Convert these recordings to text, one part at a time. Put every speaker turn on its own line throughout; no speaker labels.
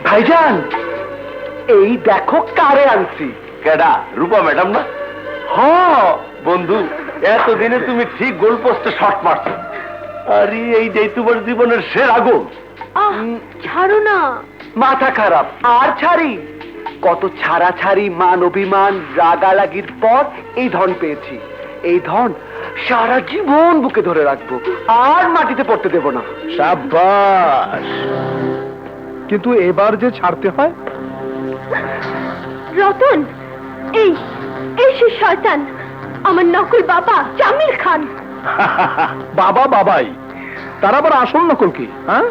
ভাইজান, এই দেখো কারে আনছি।
কেডা? রূপা ম্যাডাম না?
হ
বন্ধু, এতদিনে তুমি ঠিক গোল পোস্টে শট মারছো। আরে এই যে তোমার জীবনের সেরা গোল।
ছাড়ো না।
মাথা খারাপ আর ছাড়ি? কত ছাড়াছাড়ি, মান অভিমান, রাগালাগির পর এই ধন পেয়েছি। এই ধন সারা জীবন বুকে ধরে রাখবো, আর মাটিতে পড়তে দেব না।
সাবাস। কিন্তু এবার যে ছাড়তে হয়।
রতন, এই এই সে শয়তান, আমার নকল বাবা জামিল খান।
বাবা বাবাই, তার আবার আসল নকল কি? হ্যাঁ,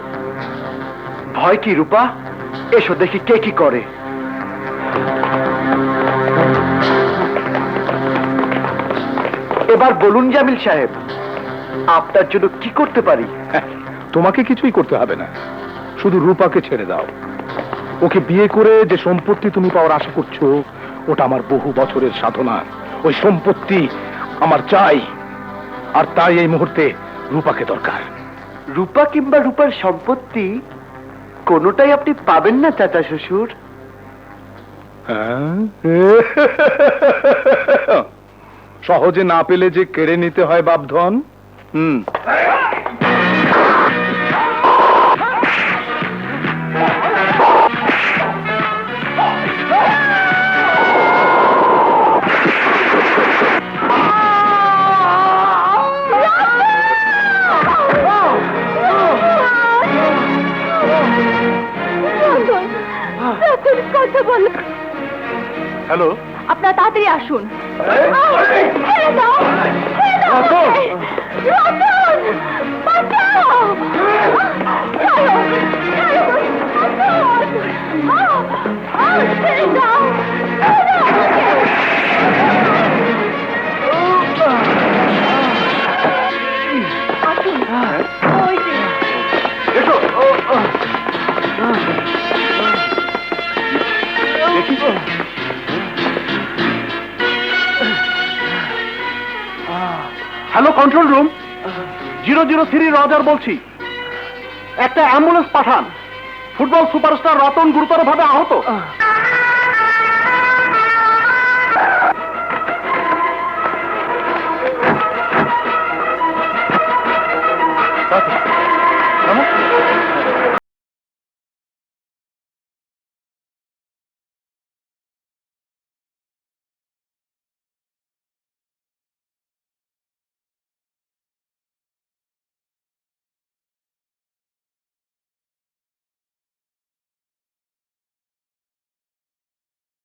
ভয় কি রূপা? এসো দেখি কে কি করে। এবার বলুন জামিল সাহেব, আপনার জন্য কি করতে পারি?
তোমাকে কিছুই করতে হবে না, শুধু রূপাকে ছেড়ে দাও। ওকে বিয়ে করে যে সম্পত্তি তুমি পাওয়ার আশা করছো, ওটা আমার বহু বছরের সাধনা। ওই সম্পত্তি আমার চাই, আর তাই এই মুহূর্তে রূপাকে দরকার।
রূপা কিংবা রূপার সম্পত্তি কোনোটাই আপনি পাবেন না চাচা শ্বশুর।
সহজে না পেলে যে কেড়ে নিতে হয় বাপধন।
কথা বলো।
হ্যালো,
আপনারা তাড়াতাড়ি আসুন। ছেড়ে দাও, ছেড়ে দাও।
রতন!
রতন, বাঁচাও! ছাড়ো, ছাড়ো, রতন! ছেড়ে দাও, ছেড়ে দাও আমাকে! আসুন, ওই যে।
এসো।
হ্যালো, কন্ট্রোল রুম, 003 রজার বলছি। একটা অ্যাম্বুলেন্স পাঠান। ফুটবল সুপারস্টার রতন গুরুতরভাবে আহত।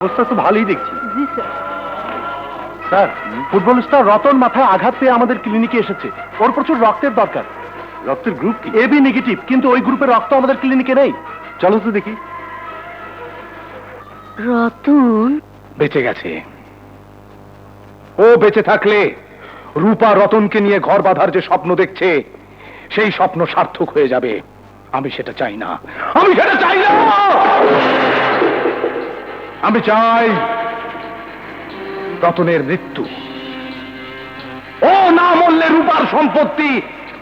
অবস্থা তো ভালোই দেখছি।
জি sir.
Sir, football star Ratan মাথায় আঘাত পেয়ে আমাদের ক্লিনিকে এসেছে। ওর প্রচুর রক্তের দরকার।
রক্তের গ্রুপ কি?
এবি নেগেটিভ, কিন্তু ওই গ্রুপের রক্ত আমাদের ক্লিনিকে নেই। চলো তো দেখি।
রতন
বেঁচে গেছে। ও বেঁচে থাকলে রূপা রতনকে নিয়ে ঘর বাঁধার যে স্বপ্ন দেখছে, সেই স্বপ্ন সার্থক হয়ে যাবে। আমি সেটা চাই না, আমি সেটা চাই না। আমি চাই রতনের মৃত্যু। ও না মরলে রূপার সম্পত্তি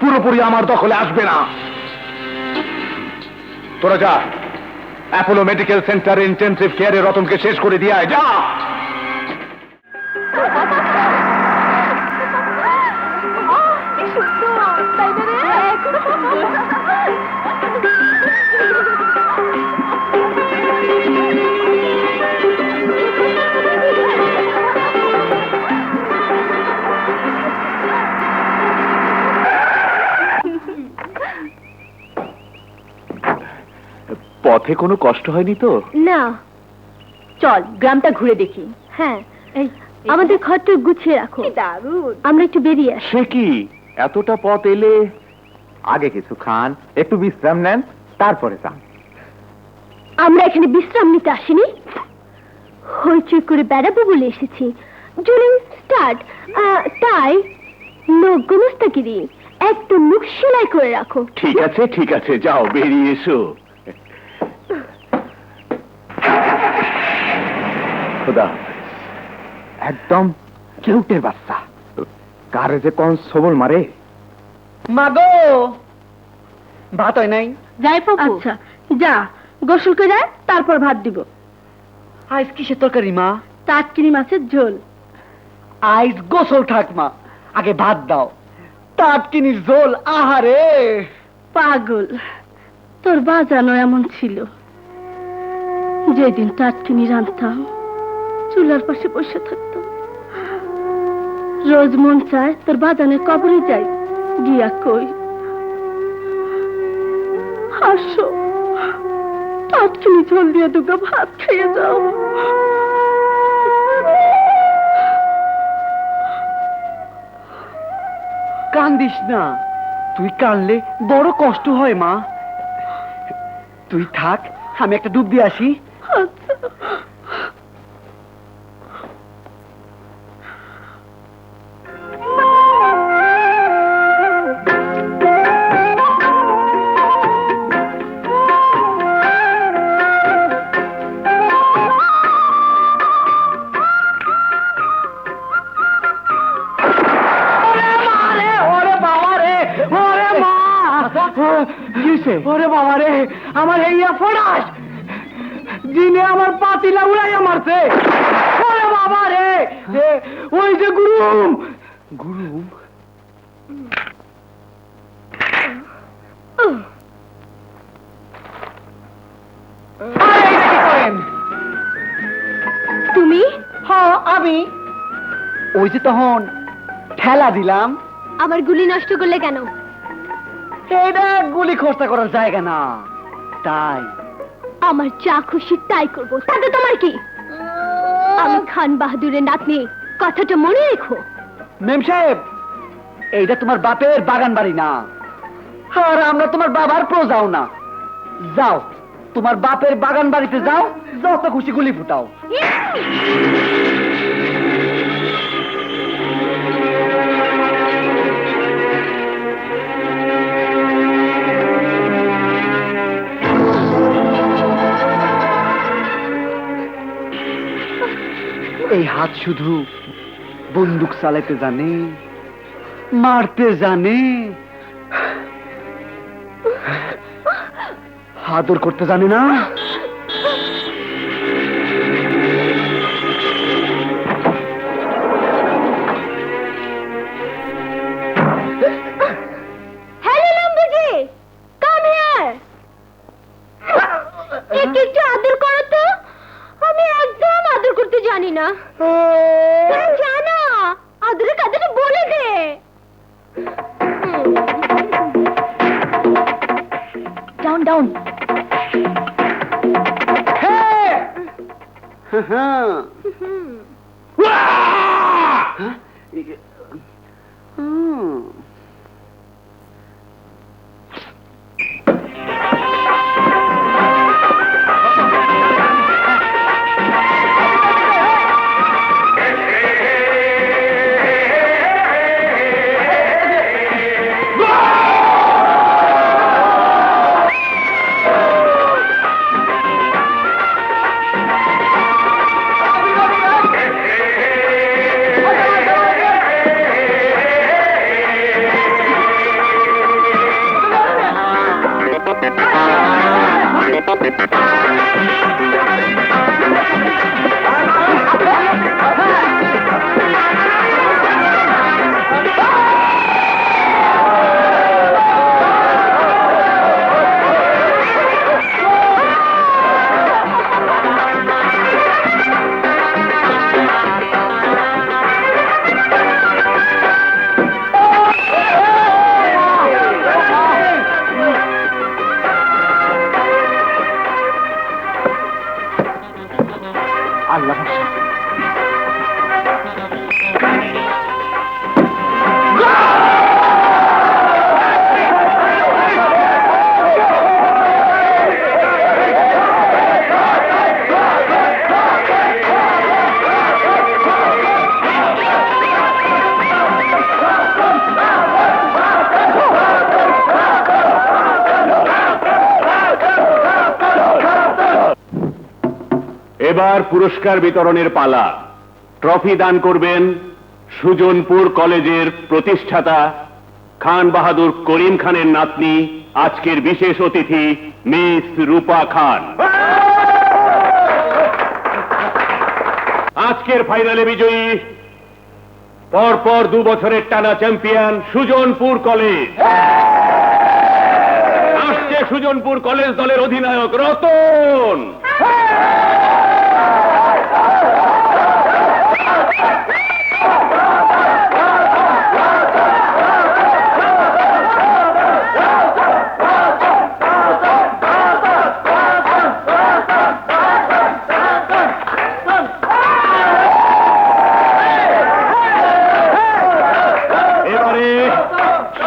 পুরোপুরি আমার দখলে আসবে না। তোরা যা, অ্যাপোলো মেডিকেল সেন্টারে ইন্টেনসিভ কেয়ারে রতনকে শেষ করে দিয়ে আয়, যা।
পথে কোনো কষ্ট হয়নি তো?
না, চল গ্রামটা ঘুরে দেখি। হ্যাঁ, এই আমাদের ঘরটা গুছিয়ে রাখো। দারুণ, আমরা একটু বেরিয়ে আসি।
সে কি, এতটা পথ এলে আগে কিছু খান, একটু বিশ্রাম নেন, তারপরে যান।
আমরা এখানে বিশ্রাম নিতে আসিনি, হইচই করে বেড়াবো বলে এসেছি। জুলিং স্টার্ট, তাই নগ্য মুস্তাকিরি একদম মুখ সেলাই করে রাখো।
ঠিক আছে ঠিক আছে, যাও বেরিয়ে এসো। খোদা, একদম কিউটের বাচ্চা, কারে যে কোন সবল মারে।
মাগো, ভাত হয় নাই?
যাই বাবু। আচ্ছা যা, গোসল করে তারপর ভাত দিব।
আইস কিসের তরকারি মা?
টাটকিনি মাছের ঝোল।
আইস গোসল থাক মা, আগে ভাত দাও। টাটকিনির ঝোল, আহারে।
পাগল, তোর বাজানো এমন ছিল। যেদিন টাটকিনি রান্তাম চুলার পাশে বসে থাকতাম, রোজ মন চায় তোর বাজানের কবরে যাই, গিয়া কই আসো টাটকিনি ঝোল দিয়ে দুটো ভাত খেয়ে যাও।
কান্দিস না, তুই কানলে বড় কষ্ট হয় মা। তুই থাক, আমি একটা ডুব দিয়ে আসি। ওরে বাবা রে, আমার এইয়া ফরাস দিনে আমার পাতিলা উড়াইয়া মারছে। ওরে বাবা রে, ওই যে গুরুম গুরুম।
তুমি?
হ্যাঁ আমি। ওই যে তখন ঠেলা দিলাম।
আমার গুলি নষ্ট করলে কেন?
এটা গুলি খরচা করার জায়গা না, তাই।
আমার যা খুশি তাই করবো, তাতে তোমার কি? আমি খান বাহাদুরের নাতনি, কথাটা মনে রেখো।
মেম সাহেব, এইটা তোমার বাপের বাগান বাড়ি না, আর আমরা তোমার বাবার প্রজাও না। যাও, তোমার বাপের বাগান বাড়িতে যাও, যত খুশি গুলি ফুটাও। এই হাত শুধু বন্দুক চালাতে জানে, মারতে জানে, আদর করতে জানে না।
হ্যালো লম্বুজি, কাম হিয়ার। একটু আদর করো তো, আমি একদম আদর করতে জানি না। জানা আদরের কাজটা বলে দে। Down down. আল্লাহ ভরসা।
এবার পুরস্কার বিতরণের পালা। ট্রফি দান করবেন সুজনপুর কলেজের প্রতিষ্ঠাতা
খান বাহাদুর করিম খানের নাতনি, আজকের বিশেষ অতিথি মিস রূপা খান। আজকের ফাইনালে বিজয়ী, পরপর 2 বছরের টানা চ্যাম্পিয়ন সুজনপুর কলেজ। আসছে সুজনপুর কলেজ দলের অধিনায়ক রতন।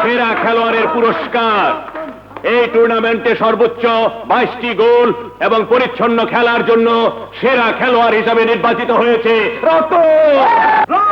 সেরা খেলোয়াড়ের পুরস্কার, এই টুর্নামেন্টে সর্বোচ্চ 22টি গোল এবং পরিচ্ছন্ন খেলার জন্য সেরা খেলোয়াড় হিসাবে নির্বাচিত হয়েছে রতন।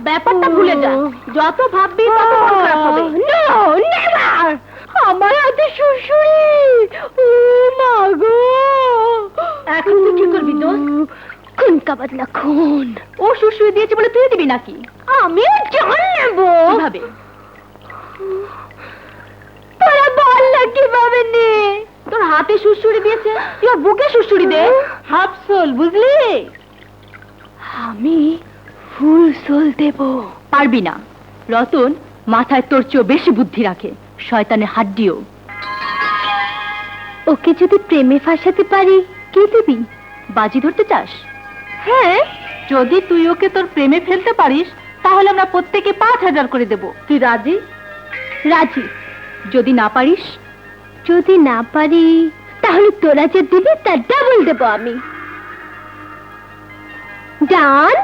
ব্যাপারটা ভুলে যা, যত ভাববি তত মন খারাপ হবে। নো নেভার, আমার হাতে শ্বশুরি। ও মা গো, এখন তুই কি করবি দোস্ত? খুন কা বদলা খুন। ও শ্বশুরি দিয়েছে বলে তুই দিবি নাকি? আমিও জান নেব। কিভাবে? তোরা বল না কিভাবে নে। তোর হাতে শ্বশুরি দিয়েছে, তুই ওর বুকে শ্বশুরি দে। হাফ সোল, বুঝলি? আমি ফুল সোল দেব। পারবি না রতন, মাথায় তোর চেয়েও বেশি বুদ্ধি রাখে, শয়তানের হাড্ডিও। ওকে যদি প্রেমে ফাঁসাতে পারি, কি দিবি? বাজি ধরতে চাস? হ্যাঁ, যদি তুই ওকে তোর প্রেমে ফেলতে পারিস তাহলে আমরা প্রত্যেকে 5000 করে দেব। তুই রাজি? রাজি। যদি না পারিস? যদি না পারি তাহলে তোরা যে দিবি তার ডাবল দেব আমি। ডান?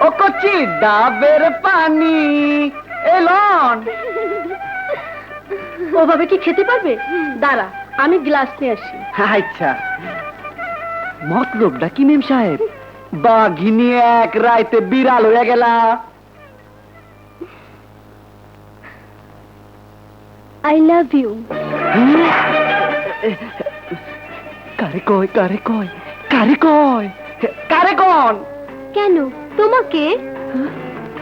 ও কচি ডাবের পানি এলন।
ওভাবে কি খেতে পারবে? দাঁড়া, আমি গ্লাস নিয়ে আসি।
আচ্ছা, মতলবটা কি মেম সাহেব? বাঘিনী এক রাইতে বিড়াল হয়ে গেলা।
I love you.
কারে কয়, কারে কয়, কারে কয়, কারে কন?
কেন তোমাকে?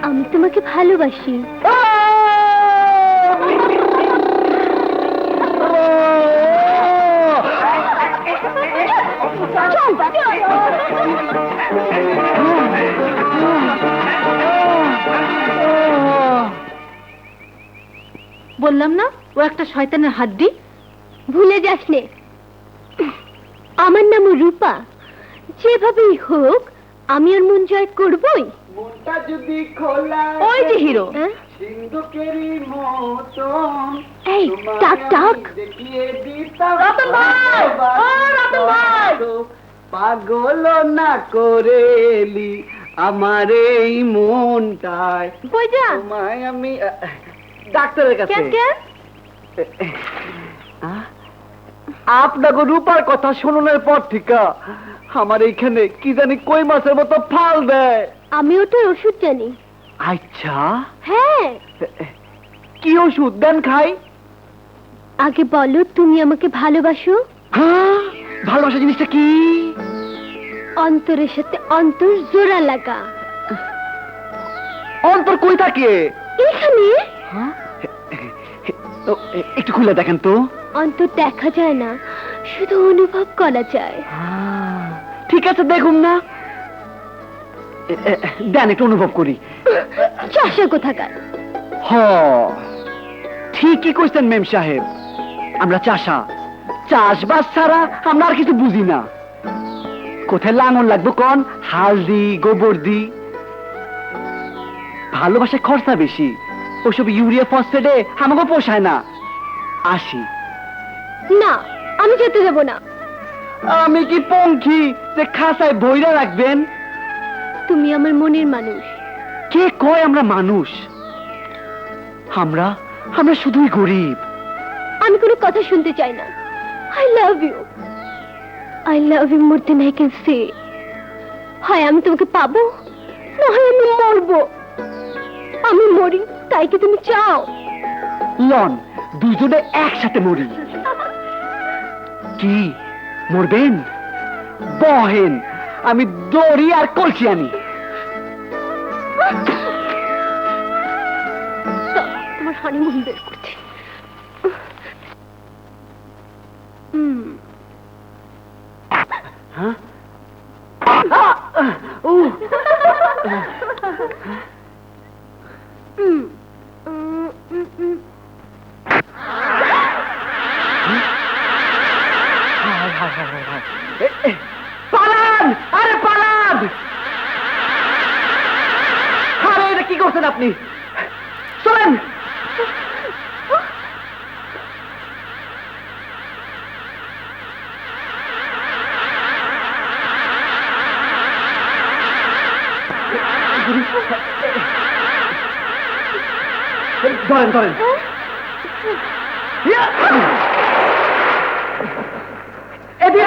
আমি তোমাকে ভালোবাসি। বললাম না ও একটা শয়তানের হাড্ডি। ভুলে যাস নে, আমার নাম রূপা। যেভাবেই হোক আমি ওর মন জয় করবই।
মনটা যদি খোলা,
ওই যে হিরো।
সিন্ধুকেরই মতন।
এই টাক টাক।
দেখিয়ে দিতাম
রতন ভাই, ও রতন ভাই।
পাগল না করেলি আমার এই মনটায়।
কই যা?
তোমায় আমি ডাক্তারের কাছে।
কেন কেন?
আপনাকে রূপার কথা শুনুনের পর থেকে আমার এইখানে কি জানি কই মাছের মতো ফাল দেয়।
আমি ওটার ওষুধ জানি।
আচ্ছা,
হ্যাঁ।
কি ওষুধ দেন খাই?
আগে বলো তুমি আমাকে ভালোবাসো?
হ্যাঁ, ভালোবাসা জিনিসটা কি?
অন্তরের সাথে অন্তর জোড়া লাগা।
অন্তর কই থাকে?
এখানে।
একটু খুলে দেখেন তো।
অন্তর দেখা যায় না, শুধু অনুভব করা যায়।
ঠিক আছে, দেখুন না। দেন একটু অনুভব করি।
চাষা কোথাকার।
হ, ঠিকই কইছেন মেম সাহেব। আমরা চাষা, চাষবাস ছাড়া আমরা আর কিছু বুঝি না। কোথায় লাঙল লাগবো কন, হাল দি, গোবর দি। ভালোবাসায় খরচা বেশি, ওসব ইউরিয়া ফসফেটে আমাকে পোষায় না। আসি।
না, আমি যেতে দেব না।
আমি কি পঙ্খী যে খাঁচায় বইরা রাখবেন?
তুমি আমার মনের মানুষ।
কে কয় আমরা মানুষ? আমরা আমরা শুধুই গরিব।
আমি কোনো কথা শুনতে চাই না। I love you. I love you more than I can say. হয় আমি তোমাকে পাবো, না হয় আমি মরবো। আমি মরি, তাই কি তুমি চাও?
লন দুজনে একসাথে মরি। কি মরবেন? বহেন, আমি দড়ি আর কলসি আনি।
তোমার হানিমুন বের করছি।
হ্যাঁ? পালান! আরে পালান! আরে এটা কি করছেন আপনি? চলেন! ধরেন ধরেন। এদিকে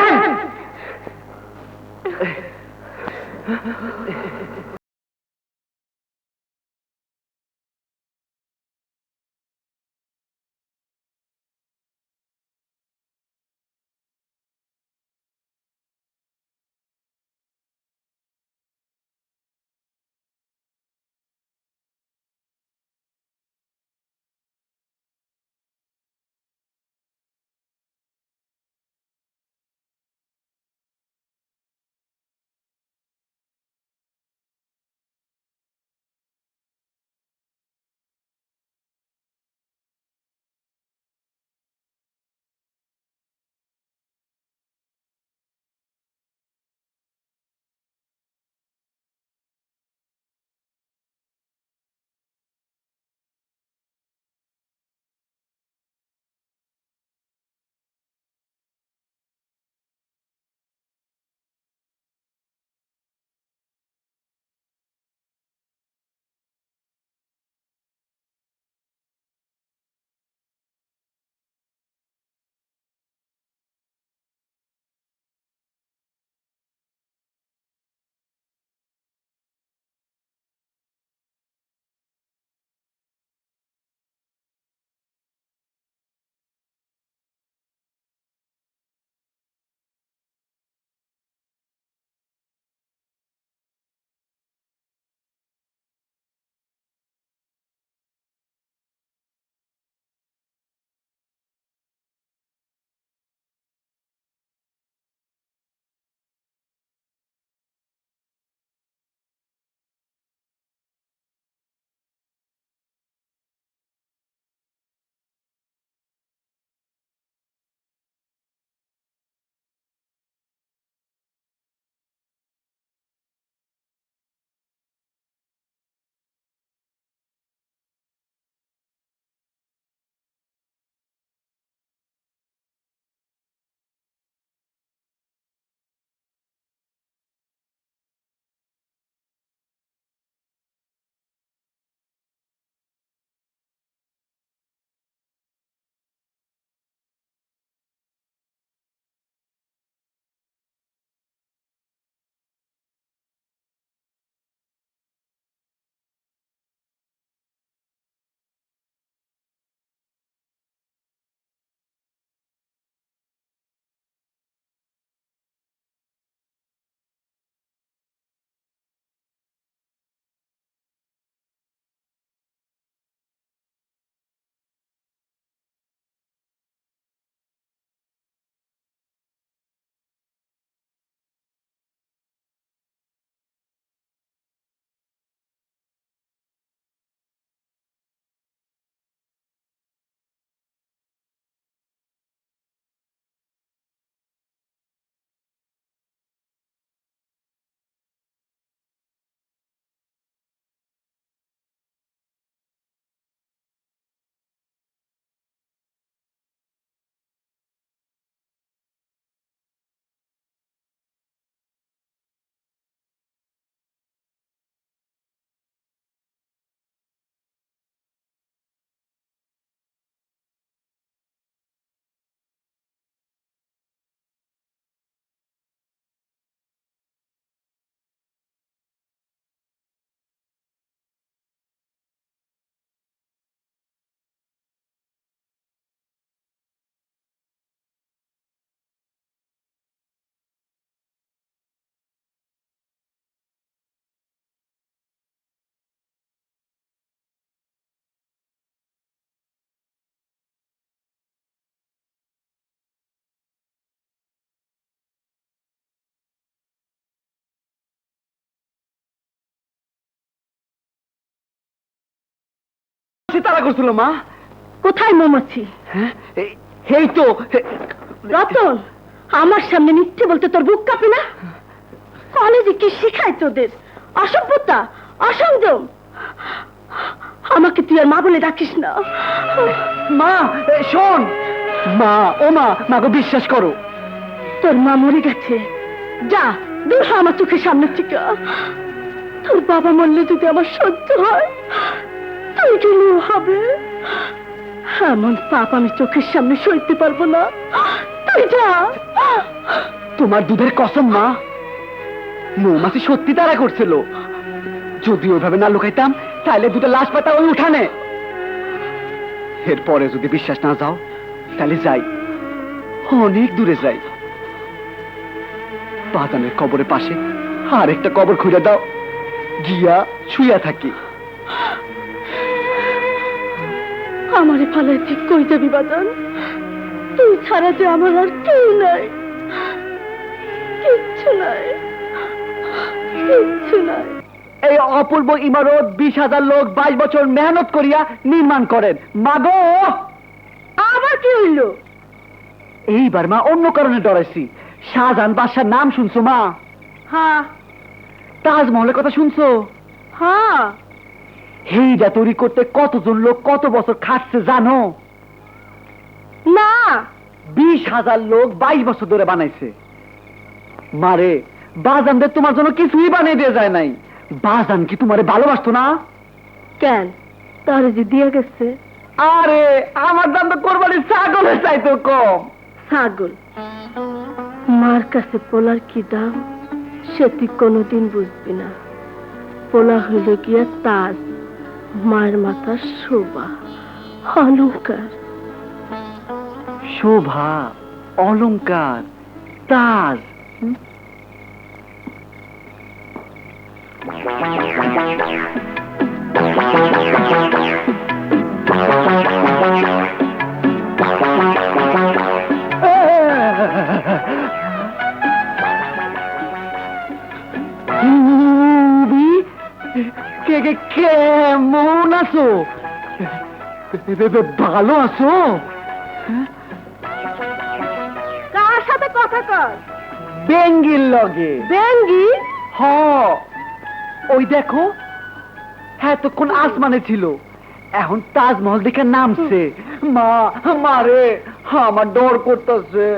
মৌমাছি তারা করছিল মা।
কোথায় মৌমাছি?
হ্যাঁ এই তো।
রতন, আমার সামনে মিথ্যে বলতে তোর বুক কাঁপে না? কলেজে কি শিখায় তোদের? অসভ্যতা, অসংযম। আমাকে তুই আর মা বলে ডাকিস না।
মা শোন, মা ও মা, মাকে বিশ্বাস করো।
তোর মা মরে গেছে, যা দূর হ আমার চোখের সামনে থেকে। তোর বাবা মরলে যদি আমার সহ্য হয়, তুই গেলেও হবে। এমন পাপ আমি চোখের সামনে সইতে পারবো না। তুই যা।
তোমার দুধের কসম মা, মৌমাছি সত্যি তারা করছিল। যদি ওইভাবে না লুকাইতাম তাহলে দুটো লাশ পাতা ওই উঠানে। এরপরে যদি বিশ্বাস না যাও তাহলে যাই, অনেক দূরে যাই। বাজানের কবরের পাশে আর একটা কবর খুঁজে দাও, গিয়া শুইয়া থাকি।
আমারে ফালায় ঠিক কই যাবি বাজান? তুই ছাড়া যে আমার আর কেউ নাই, কিচ্ছু নাই, কিচ্ছু নাই।
এই অপূর্ব ইমারত 20,000 লোক 22 বছর মেহনত করিয়া নির্মাণ করেন। মাগো,
আবার কি হইল?
এইবার মা অন্য কারণে ডরাইছি। শাহজাহান বাদশার নাম শুনছো মা?
হ্যাঁ
তাজমহলের কথা শুনছো?
হ্যাঁ।
এইটা তৈরি করতে কতজন লোক কত বছর খাটছে জানো?
না।
20,000 লোক 22 বছর ধরে বানাইছে। মারে, বাজানদের তোমার জন্য কিছুই বানিয়ে দিয়ে যায় নাই। বাজান কি তোমারে ভালোবাসতো না?
কেন, তারে যে দিয়ে গেছে।
আরে আমার দাম তো কোরবানির ছাগলের চাইতো কম।
ছাগল মার কাছে পোলার কি দাম সে তুই কোনোদিন বুঝবি না। পোলা হইল গিয়া তাজ, মায়ের মাথার শোভা, অলঙ্কার।
শোভা, অলংকার, তাজ। কেমন আছো? ভালো আছো?
কার সাথে কথা কর?
বেঙ্গির লগে।
বেঙ্গি?
হ, ওই দেখো, এতক্ষণ আসমানে ছিল, এখন তাজমহল দেখে নামছে। মা, মারে, আমার ডর করতেছে।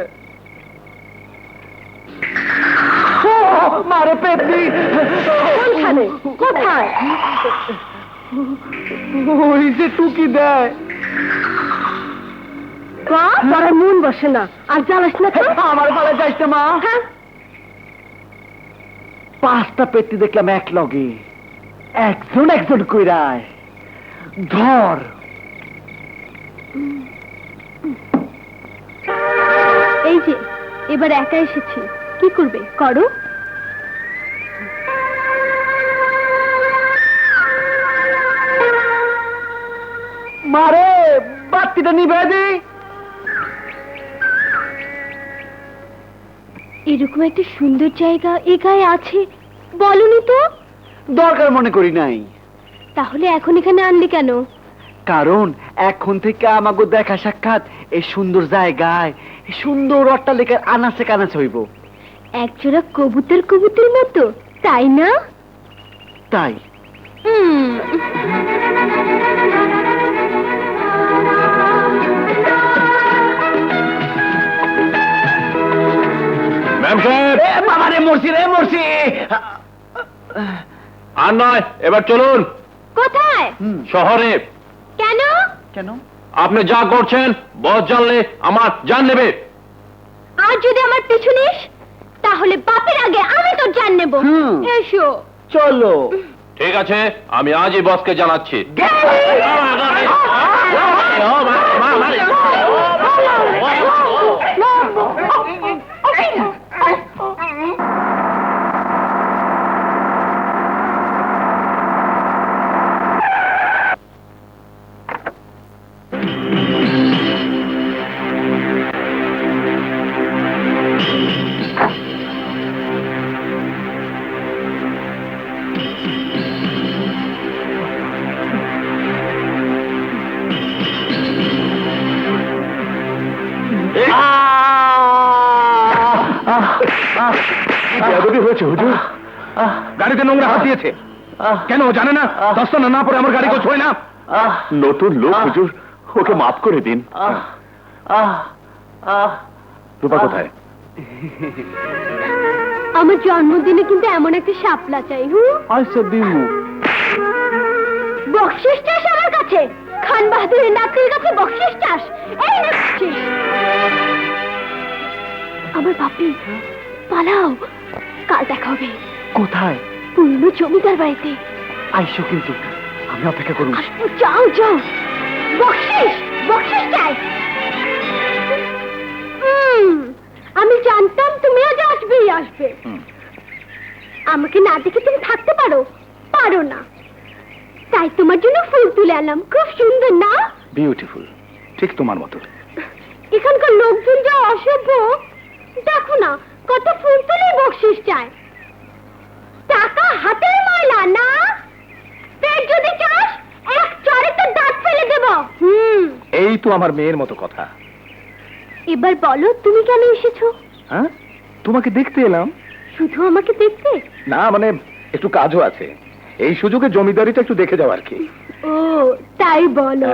মারে পেতনি।
কোনখানে? কোথায়?
ওই যে টুকি দেয়।
তোর মন বসে না, আর জ্বালাস না তো।
আমার পালে যাইস না মা।
হ্যাঁ?
5টা পেট্টি দেখলাম এক লগে, একজন একজন কইরায়। ধর।
এই যে এবার একা এসেছি, কি করবে করো।
মারে, বাতিটা নিভে দি।
এরকম একটা সুন্দর জায়গা এ গায়ে আছে বলনি তো।
দরকার মনে করি নাই।
তাহলে এখন এখানে আনলি কেন?
কারণ এখন থেকে আমাকে দেখা সাক্ষাৎ এই সুন্দর জায়গায়, এই সুন্দর অট্টালিকার আনাচে কানাচে হইব।
একজোড়া কবুতর কবুতর মতো, তাই না?
তাই।
ম্যাম সাহেব,
বাবারে, মরছি রে, মরছি।
আর নয়, এবার চলুন
কোথায়?
শহরে।
কেন?
কেন?
আপনি যা করছেন বস জানলে আমার জান নেবে।
আর যদি আমার পিছু নিস তাহলে বাপের আগে আমি তোর জান নেব। এসো।
চলো।
ঠিক আছে, আমি আজই বসকে জানাচ্ছি।
হয়েছে হুজুর? গাড়িতে নোংরা হাত দিয়েছে কেন জানে না? দস্তানা না পরে আমার গাড়ি কেউ ছোঁয় না।
নতুন লোক হুজুর, ওকে মাফ করে দিন।
রূপা কোথায়?
আমার জন্মদিনে কিন্তু এমন একটা শাপলা চাই।
আচ্ছা দিমু।
বকশিস চাস আমার কাছে? খান বাহাদুরের নাকের কাছে বকশিস চাস? এই না বকশিস। আমার বাপি, পালাও, কাল দেখা হবে।
কোথায়?
পুরনো জমিদার বাড়িতে।
আইসো কিন্তু, আমি অপেক্ষা করুন।
যাও যাও, বকশিস বকশিস চাই। আমি জানতাম তুমি আজ আসবেই আসবে। আমাকে না দেখে তুমি থাকতে পারো? পারো না। তাই তোমার জন্য ফুল তুলে আনলাম। খুব সুন্দর না?
বিউটিফুল, ঠিক তোমার মতো।
এখানকার লোকজন যা অসভ্য, দেখো না কত ফুল তুলে বকশিস চায়। টাকা হাতের ময়লা না? পেট যদি চাস এক চড়ে তো দাঁত ফেলে দেব।
এই তো আমার মেয়ের মতো কথা।
এবার বলো তুমি কেন এসেছো?
হ্যাঁ, তোমাকে দেখতে এলাম।
শুধু আমাকে দেখতে?
না মানে একটু কাজও আছে, এই সুযোগে জমিদারিটা একটু দেখে যাও আর কি।
ও তাই বলো।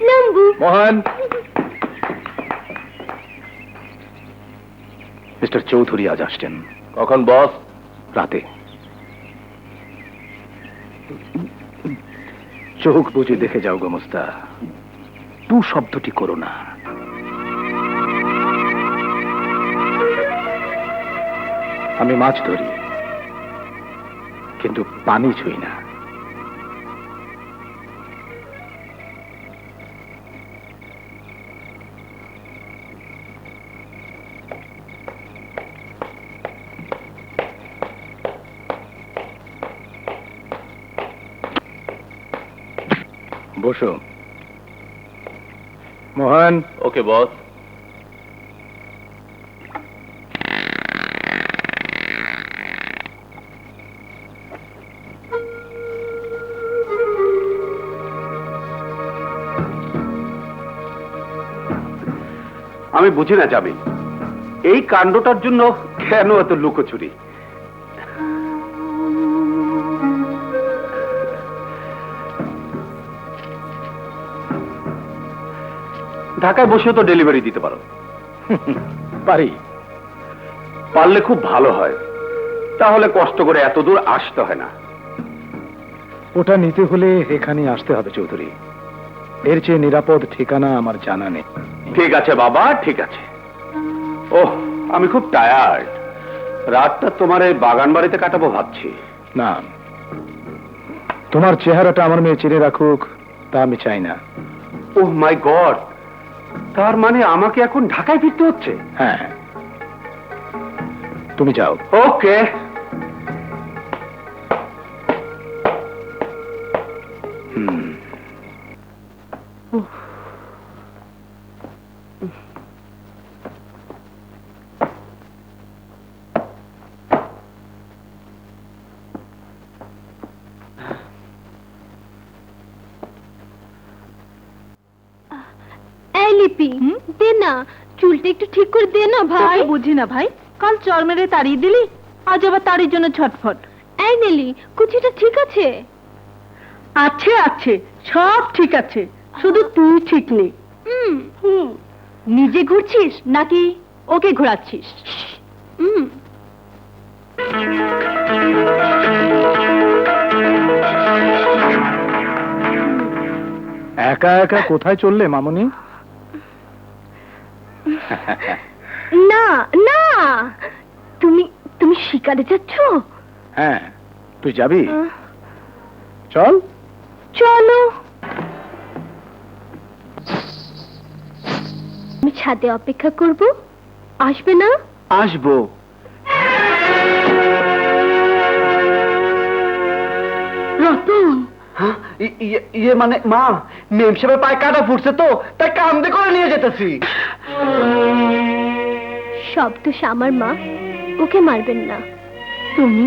লম্বু।
মোহন, মিস্টার চৌধুরী আজ আসছেন।
কখন বস?
রাতে। চোখ বুঝে দেখে যাও গোমস্তা, তু শব্দটি করো না। আমি মাছ ধরি কিন্তু পানি ছুঁই না। বসো। মোহন।
ওকে বস।
আমি বুঝি না যাবি, এই কাণ্ডটার জন্য কেন এত লুকোচুরি? ঢাকায় বসেও তো ডেলিভারি দিতে পারো।
পারি।
পারলে খুব ভালো হয়, তাহলে কষ্ট করে এত দূর আসতে হয় না।
ওটা নিতে হলে এখানে আসতে হবে চৌধুরী। এর চেয়ে নিরাপদ ঠিকানা আমার জানা নেই।
ঠিক আছে বাবা, ঠিক আছে। ওহ, আমি খুব টায়ার্ড। রাতটা তোমার এই বাগান বাড়িতে কাটাবো ভাবছি।
না, তোমার চেহারাটা আমার মেয়ে চিনে রাখুক তা আমি চাই না।
ওহ মাই গড, তার মানে আমাকে এখন ঢাকায় ফিরতে হচ্ছে?
হ্যাঁ, তুমি যাও।
ওকে।
এই লিপি, দে না, চুলটা একটু ঠিক করে দে না ভাই।
বুঝি না ভাই, কাল চর মেরে তাড়িয়ে দিলি, আজ আবার তাড়ির জন্য ছটফট।
এই নেলি, কুচিটা ঠিক আছে?
আছে আছে, সব ঠিক আছে, শুধু তুই ঠিক নেই। নিজে ঘুরছিস নাকি ওকে ঘোরাচ্ছিস?
একা একা কোথায় চললে মামনি?
না না, তুমি তুমি শিকারে যাচ্ছ?
হ্যাঁ, তুই যাবি? চল।
চলো। আমি ছাদে অপেক্ষা করব, আসবে না?
আসবো।
রতন,
হ্যাঁ, ইয়ে মানে মা, মেম সাহেবের পায়ে কাটা ফুটছে তো, তাই কান্দে করে নিয়ে যেতেছি।
সব দোষ আমার মা, ওকে মারবেন না।
তুমি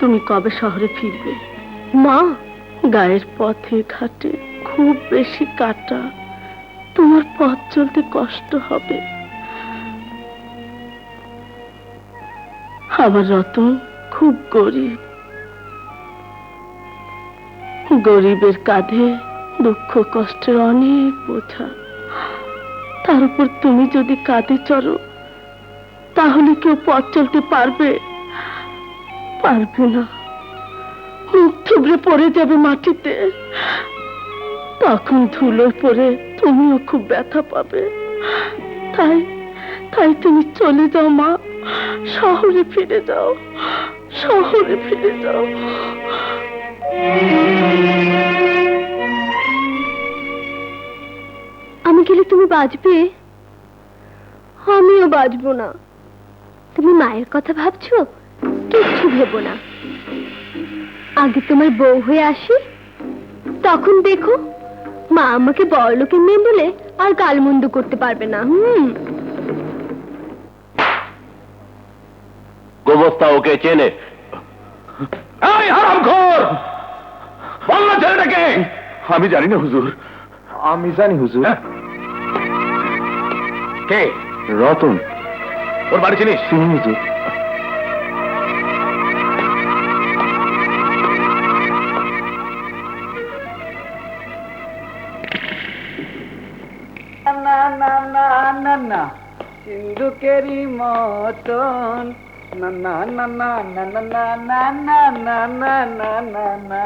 তুমি কবে শহরে ফিরবে?
মা,
গায়ের পথে ঘাটে খুব বেশি কাটা, তোমার পথ চলতে কষ্ট হবে। আমার রতন খুব গরিব, গরিবের কাঁধে দুঃখ কষ্টের অনেক বোঝা। তার উপর তুমি যদি কাঁধে চড়ো তাহলে কেউ পথ চলতে পারবে? পারবে না, মুখ থুবড়ে পড়ে যাবে মাটিতে। তখন ধুলোয় পড়ে তুমিও খুব ব্যথা পাবে। তাই তাই তুমি চলে যাও মা, শহরে ফিরে যাও, শহরে ফিরে যাও।
আমি গেলে তুমি বাঁচবে? আমিও বাঁচবো না। তুমি মায়ের কথা ভাবছো? কিচ্ছু ভেবো না। আগে তোমার বউ হয়ে আসি, তখন দেখো মা আমাকে বড়লোকের মেয়ে বলে আর গালমন্দ করতে পারবে না।
গোবস্তা ওকে চেনে? এই হারামখোর, বল না ছেলেটাকে।
আমি জানি না হুজুর।
আমি জানি হুজুর।
কে?
রতন।
ওর বাড়ি চিনিস?
চিনি হুজুর।
না না না না না সিন্ধুকেরই মতন না না না না না না না না না না না না না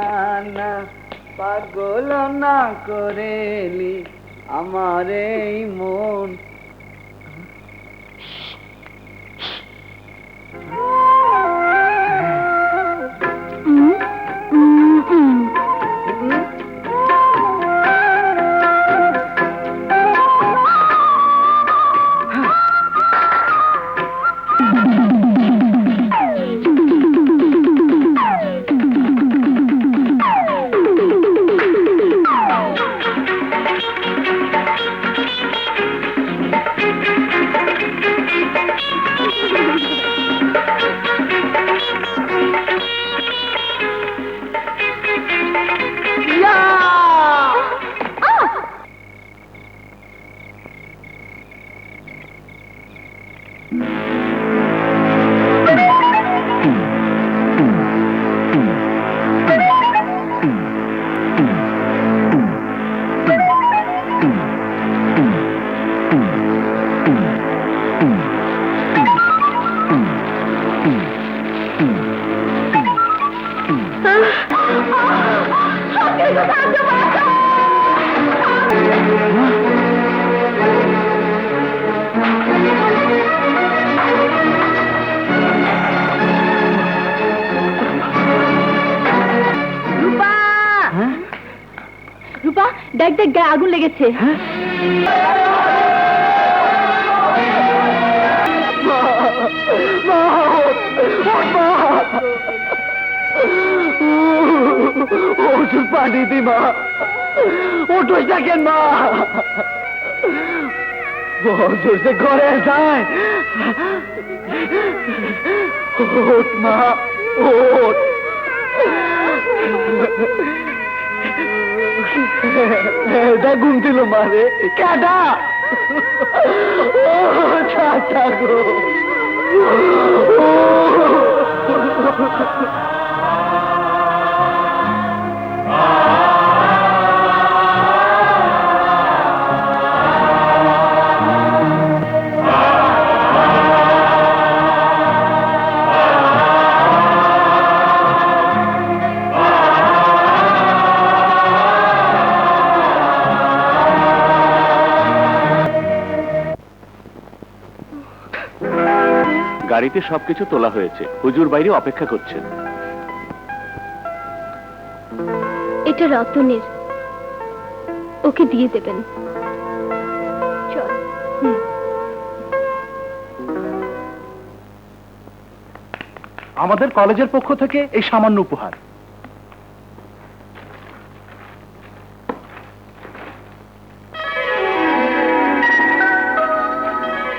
না পাগল না করেলি আমার এই মন।
রূপা, দেখ দেখ, গায়ে আগুন লেগেছে।
ওষুধ পানি দি মা, ওঠোই থাকেন মা, জোরসে ঘরে যায়। ওঠ মা, ওঠ। এটা ঘুম ছিল মারে কাটা। ও চাচা গো,
গাড়িতে সবকিছু তোলা হয়েছে, হুজুর বাইরে অপেক্ষা করছেন।
এটা রতনের, ওকে দিয়ে দেবেন। চল।
আমাদের কলেজের পক্ষ থেকে এই সামান্য উপহার।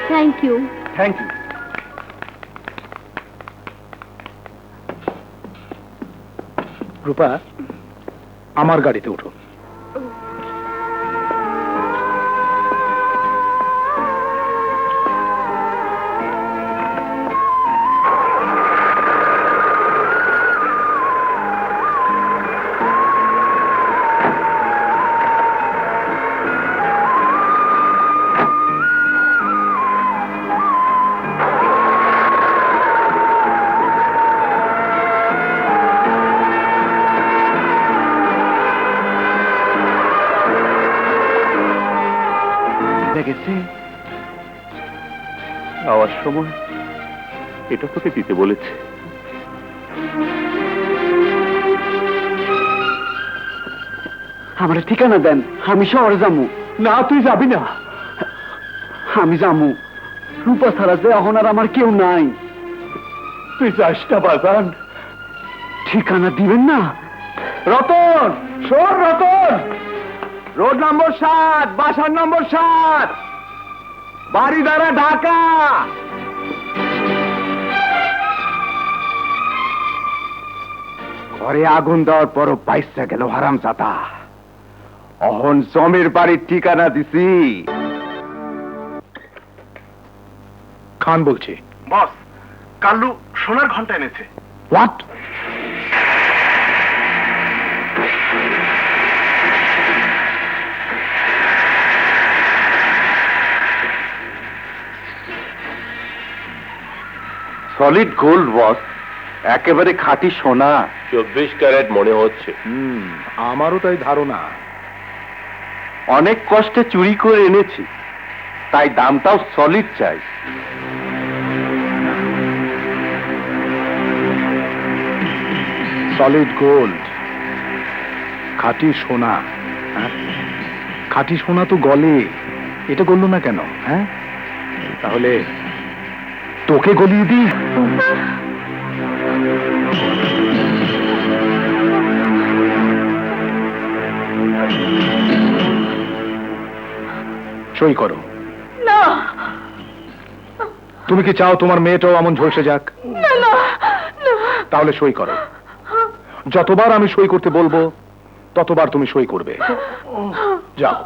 Thank you.
Thank you. Rupa, আমার গাড়িতে উঠো।
সময় এটা তোকে দিতে বলেছে।
আমার ঠিকানা দেন, আমি শহরে যামু।
না, তুই যাবি না।
আমি যামু, রূপা ছাড়া যে এখন আর আমার কেউ নাই।
তুই যাস না বাজান।
ঠিকানা দিবেন না?
রতন, শোন রতন, রোড নম্বর 7, বাসার নম্বর 7, বাড়িদারা, ঢাকা। ঘরে আগুন দেওয়ার পরও বাইসা গেল হারামজাদা। অহন জমির বাড়ির ঠিকানা দিছি। খান বলছি।
বস, কাল্লু সোনার ঘন্টা এনেছে।
হোয়াট?
সলিড গোল্ড বস, একেবারে খাঁটি সোনা।
24 ক্যারেট মনে হচ্ছে।
আমারও তাই ধারণা।
অনেক কষ্টে চুরি করে এনেছি, তাই দামটাও সলিড চাই।
সলিড গোল্ড, খাঁটি সোনা। হ্যাঁ? খাঁটি সোনা তো গলে, এটা গলল না কেন? হ্যাঁ, তাহলে তোকে গলিয়ে দি। সই করো।
না
তুমি কি চাও তোমার মেয়েটাও এমন ঝলসে যাক?
না না না।
তাহলে সই করো। যতবার আমি সই করতে বলবো ততবার তুমি সই করবে। যাও।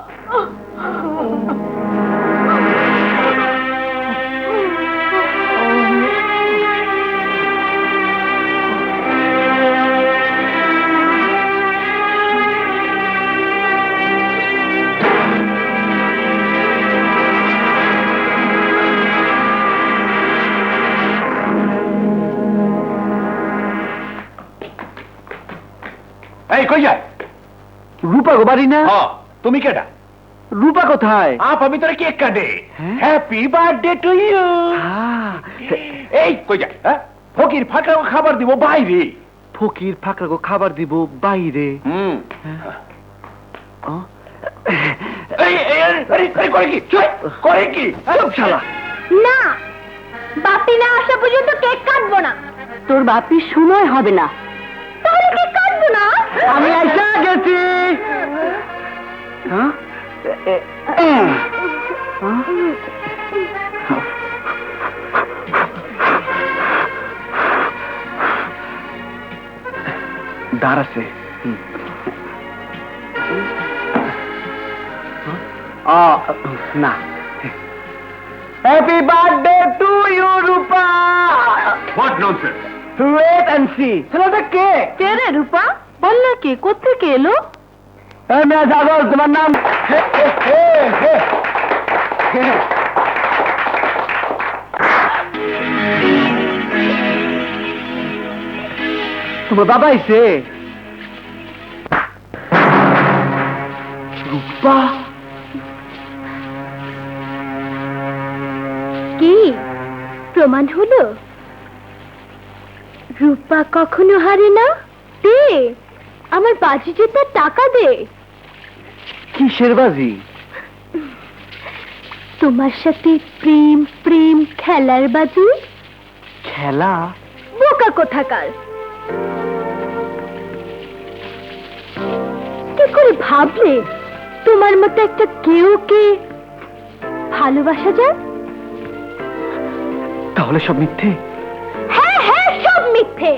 এই কই যায়?
রূপা গো বাড়ি না?
তুমি কেডা?
রূপা কোথায়?
আপ আমি তোরে কেক কাটে।
হ্যাঁ?
Happy birthday to you. এই কই যায়? হ্যাঁ, ফকির ফাঁকা খাবার দিব বাইরে।
ফকির ফাঁকরা গো খাবার দিব বাইরে।
করে কি? করে কি?
চুপ শালা।
না, বাপি না আসা পর্যন্ত কেক কাটবো না। তোর বাপির সময় হবে না, তাহলে কেক কাটবো না।
আমি আইসা গেছি। হ্যাঁ? দাঁড়াছে। না। Happy birthday to you Rupa.
What nonsense!
Wait and see. ছেলেটা কে?
কে রে রূপা? বল না, কে কোত্থেকে এলো?
মেয়ে জাগল, তোমার নাম? তোমার বাবা আইছে? রূপা?
কি প্রমাণ হলো? রূপা কখনো হারে না। দে আমার বাজি জেতার টাকা দে।
কিসের বাজি?
তোমার সাথে প্রেম প্রেম খেলার বাজি।
খেলা?
বোকা কোথাকার। কি করে ভাবলে তোমার মতো একটা কেউকে ভালোবাসা যায়?
তাহলে সব মিথ্যে?
হ্যাঁ হ্যাঁ, সব মিথ্যে।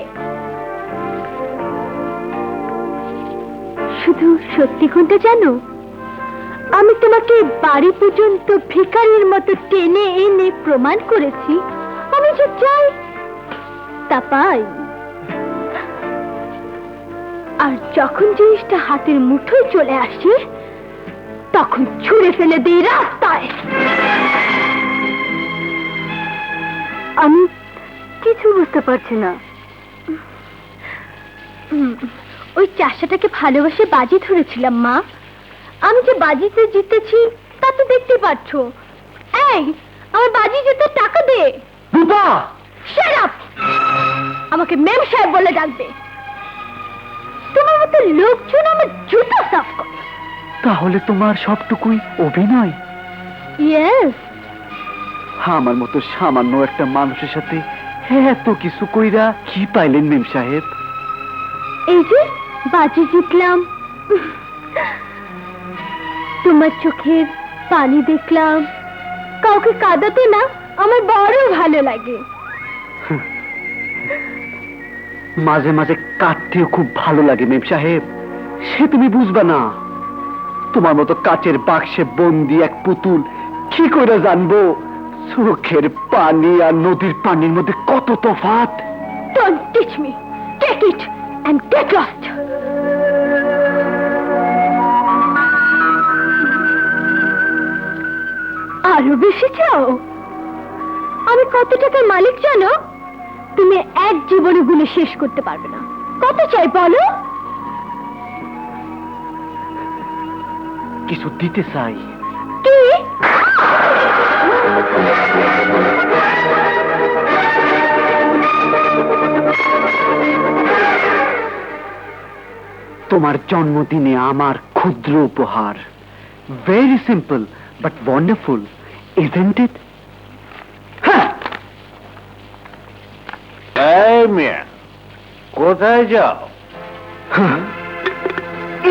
শুধু সত্যি কোনটা জানো? আমি তোমাকে বাড়ি পর্যন্ত ভিখারির মতো টেনে এনে প্রমাণ করেছি আমি যে চাই তা পাই। আর যখন জিনিসটা হাতের মুঠোয় চলে আসে তখন ছুঁড়ে ফেলে দিই রাস্তায়। আমি কিছু বুঝতে পারছি না। ওই চাষাটাকে ভালোবাসে বাজি ধরেছিলাম মা। আমি যে বাজিতে জিতেছি তা তো দেখতে পাচ্ছ। এই আমার বাজি জেতার টাকা দে।
রূপা!
Shut up! আমাকে মেম সাহেব বলে ডাকবে। তোমার মতো লোকজন আমার জুতো সাফ করে।
তাহলে তোমার সবটুকুই অভিনয়?
ইয়েস।
আমার মতো সামান্য একটা মানুষের সাথে এত কিছু কইরা কি পাইলেন মেম সাহেব?
এই যে বাজি জিতলাম, তোমার চোখের পানি দেখলাম, কাউকে কাঁদাতে না আমার বড় ভালো লাগে।
মাঝে মাঝে কাঁদতেও খুব ভালো লাগে মেম সাহেব, সে তুমি বুঝবা না। তোমার মতো কাচের বাক্সে বন্দি এক পুতুল কি করে জানবো চোখের পানি আর নদীর পানির মধ্যে কত তফাৎ?
Don't teach me. Take it and get lost. আরো বেশি চাও? আমি কত টাকার মালিক জানো? তুমি এক জীবনে গুলো শেষ করতে পারবে না। কত চাই বলো?
কিছু দিতে চাই।
কি?
তোমার জন্মদিনে আমার ক্ষুদ্র উপহার। Very simple but wonderful, isn't it?
এই মিয়া, কোথায় যাও?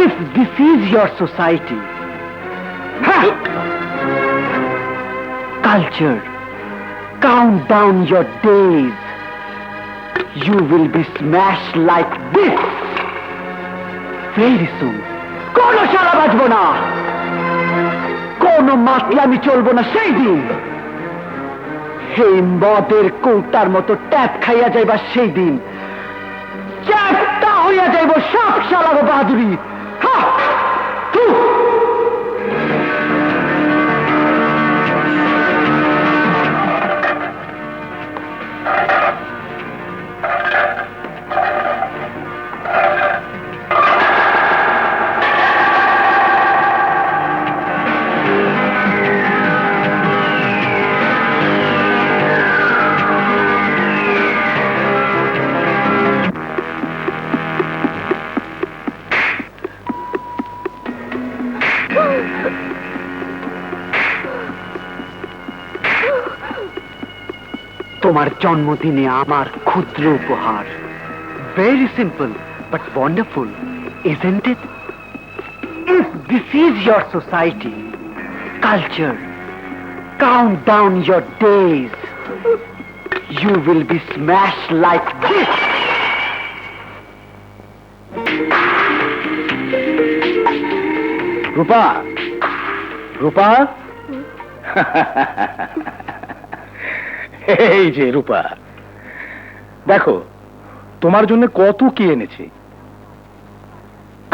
If this is your society, culture, count down your days. You will be smashed like this. Very soon. কোনো সারা বাজবো না, কোনো মাতলামি চলবো না সেই দিন। সেই মদের কৌটার মতো ট্যাপ খাইয়া যাইবা সেই দিন। চ্যাপটা হইয়া যাইব সব শালার বাহাদুরি। হা! থু! তোমার জন্মদিনে আমার ক্ষুদ্র উপহার। Very simple but wonderful, isn't it? If this is your society, culture, count down your days. You will be smashed like this.
রূপা, রূপা, এই যে রূপা, দেখো তোমার জন্য কত কি এনেছি।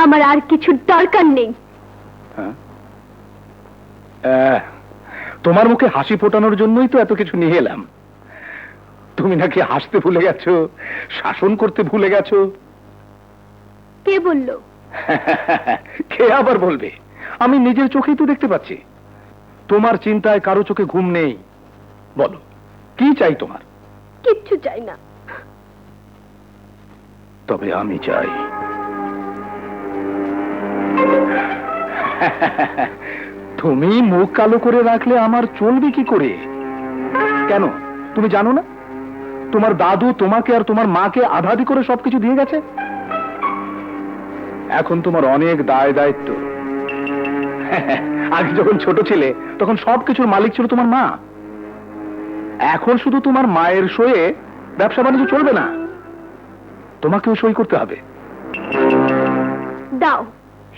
আমার আর কিছু দরকার নেই।
হ্যাঁ? তোমার মুখে হাসি ফোটানোর জন্যই তো এত কিছু নিয়ে এলাম। তুমি নাকি হাসতে ভুলে গেছো, শাসন করতে ভুলে গেছো।
কে বললো?
কে আবার বলবে? আমি নিজের চোখেই তো দেখতে পাচ্ছি। তোমার চিন্তায় কারো চোখে ঘুম নেই। বলো কি চাই তোমার?
কিচ্ছু চাই না।
তবে আমি চাই। তুমি মুখ কালো করে রাখলে আমার চলবে কি করে? কেন তুমি জানো না তোমার দাদু তোমাকে আর তোমার মাকে আধাদি করে সবকিছু দিয়ে গেছে? এখন তোমার অনেক দায় দায়িত্ব। আগে যখন ছোট ছিলে তখন সবকিছুর মালিক ছিল তোমার মা। এখন শুধু তোমার মায়ের সয়ে ব্যবসা বাণিজ্য চলবে না, তোমাকেও সই করতে হবে।
দাও,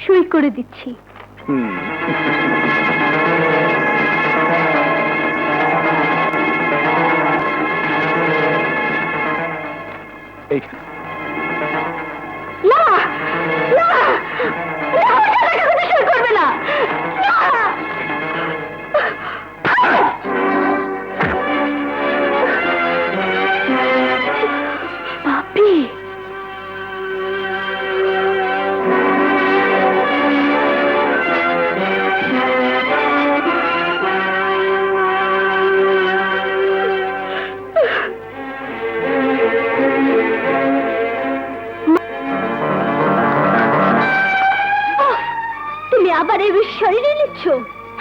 সই করে দিচ্ছি।
হুম। এইখানে।
না না না, আমার টাকা কিন্তু সই করবে না। না! পাপি,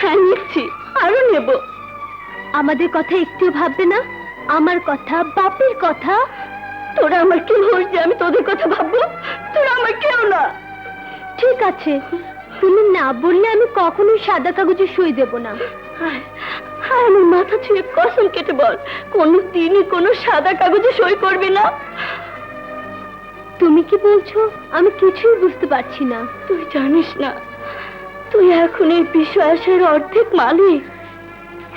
হ্যাঁ নিচ্ছি, আরো নেব।
আমাদের কথা একটু ভাববে না? আমার কথা, বাপের কথা।
তোরা আমার কি হোস যে আমি তোদের কথা ভাববো? তোরা আমার কেউ না।
ঠিক আছে, তুমি না বললে আমি কখনোই সাদা কাগজে সই দেব না।
হায়, হায়, আমার মাথা ছুঁয়ে কসম কেটে বল, কোনোদিনই কোনো সাদা কাগজে সই করবি না।
তুমি কি বলছো আমি কিছুই বুঝতে পারছি না।
তুই জানিস না, তুই এখন এই বিশ্বাসের অর্ধেক মালিক।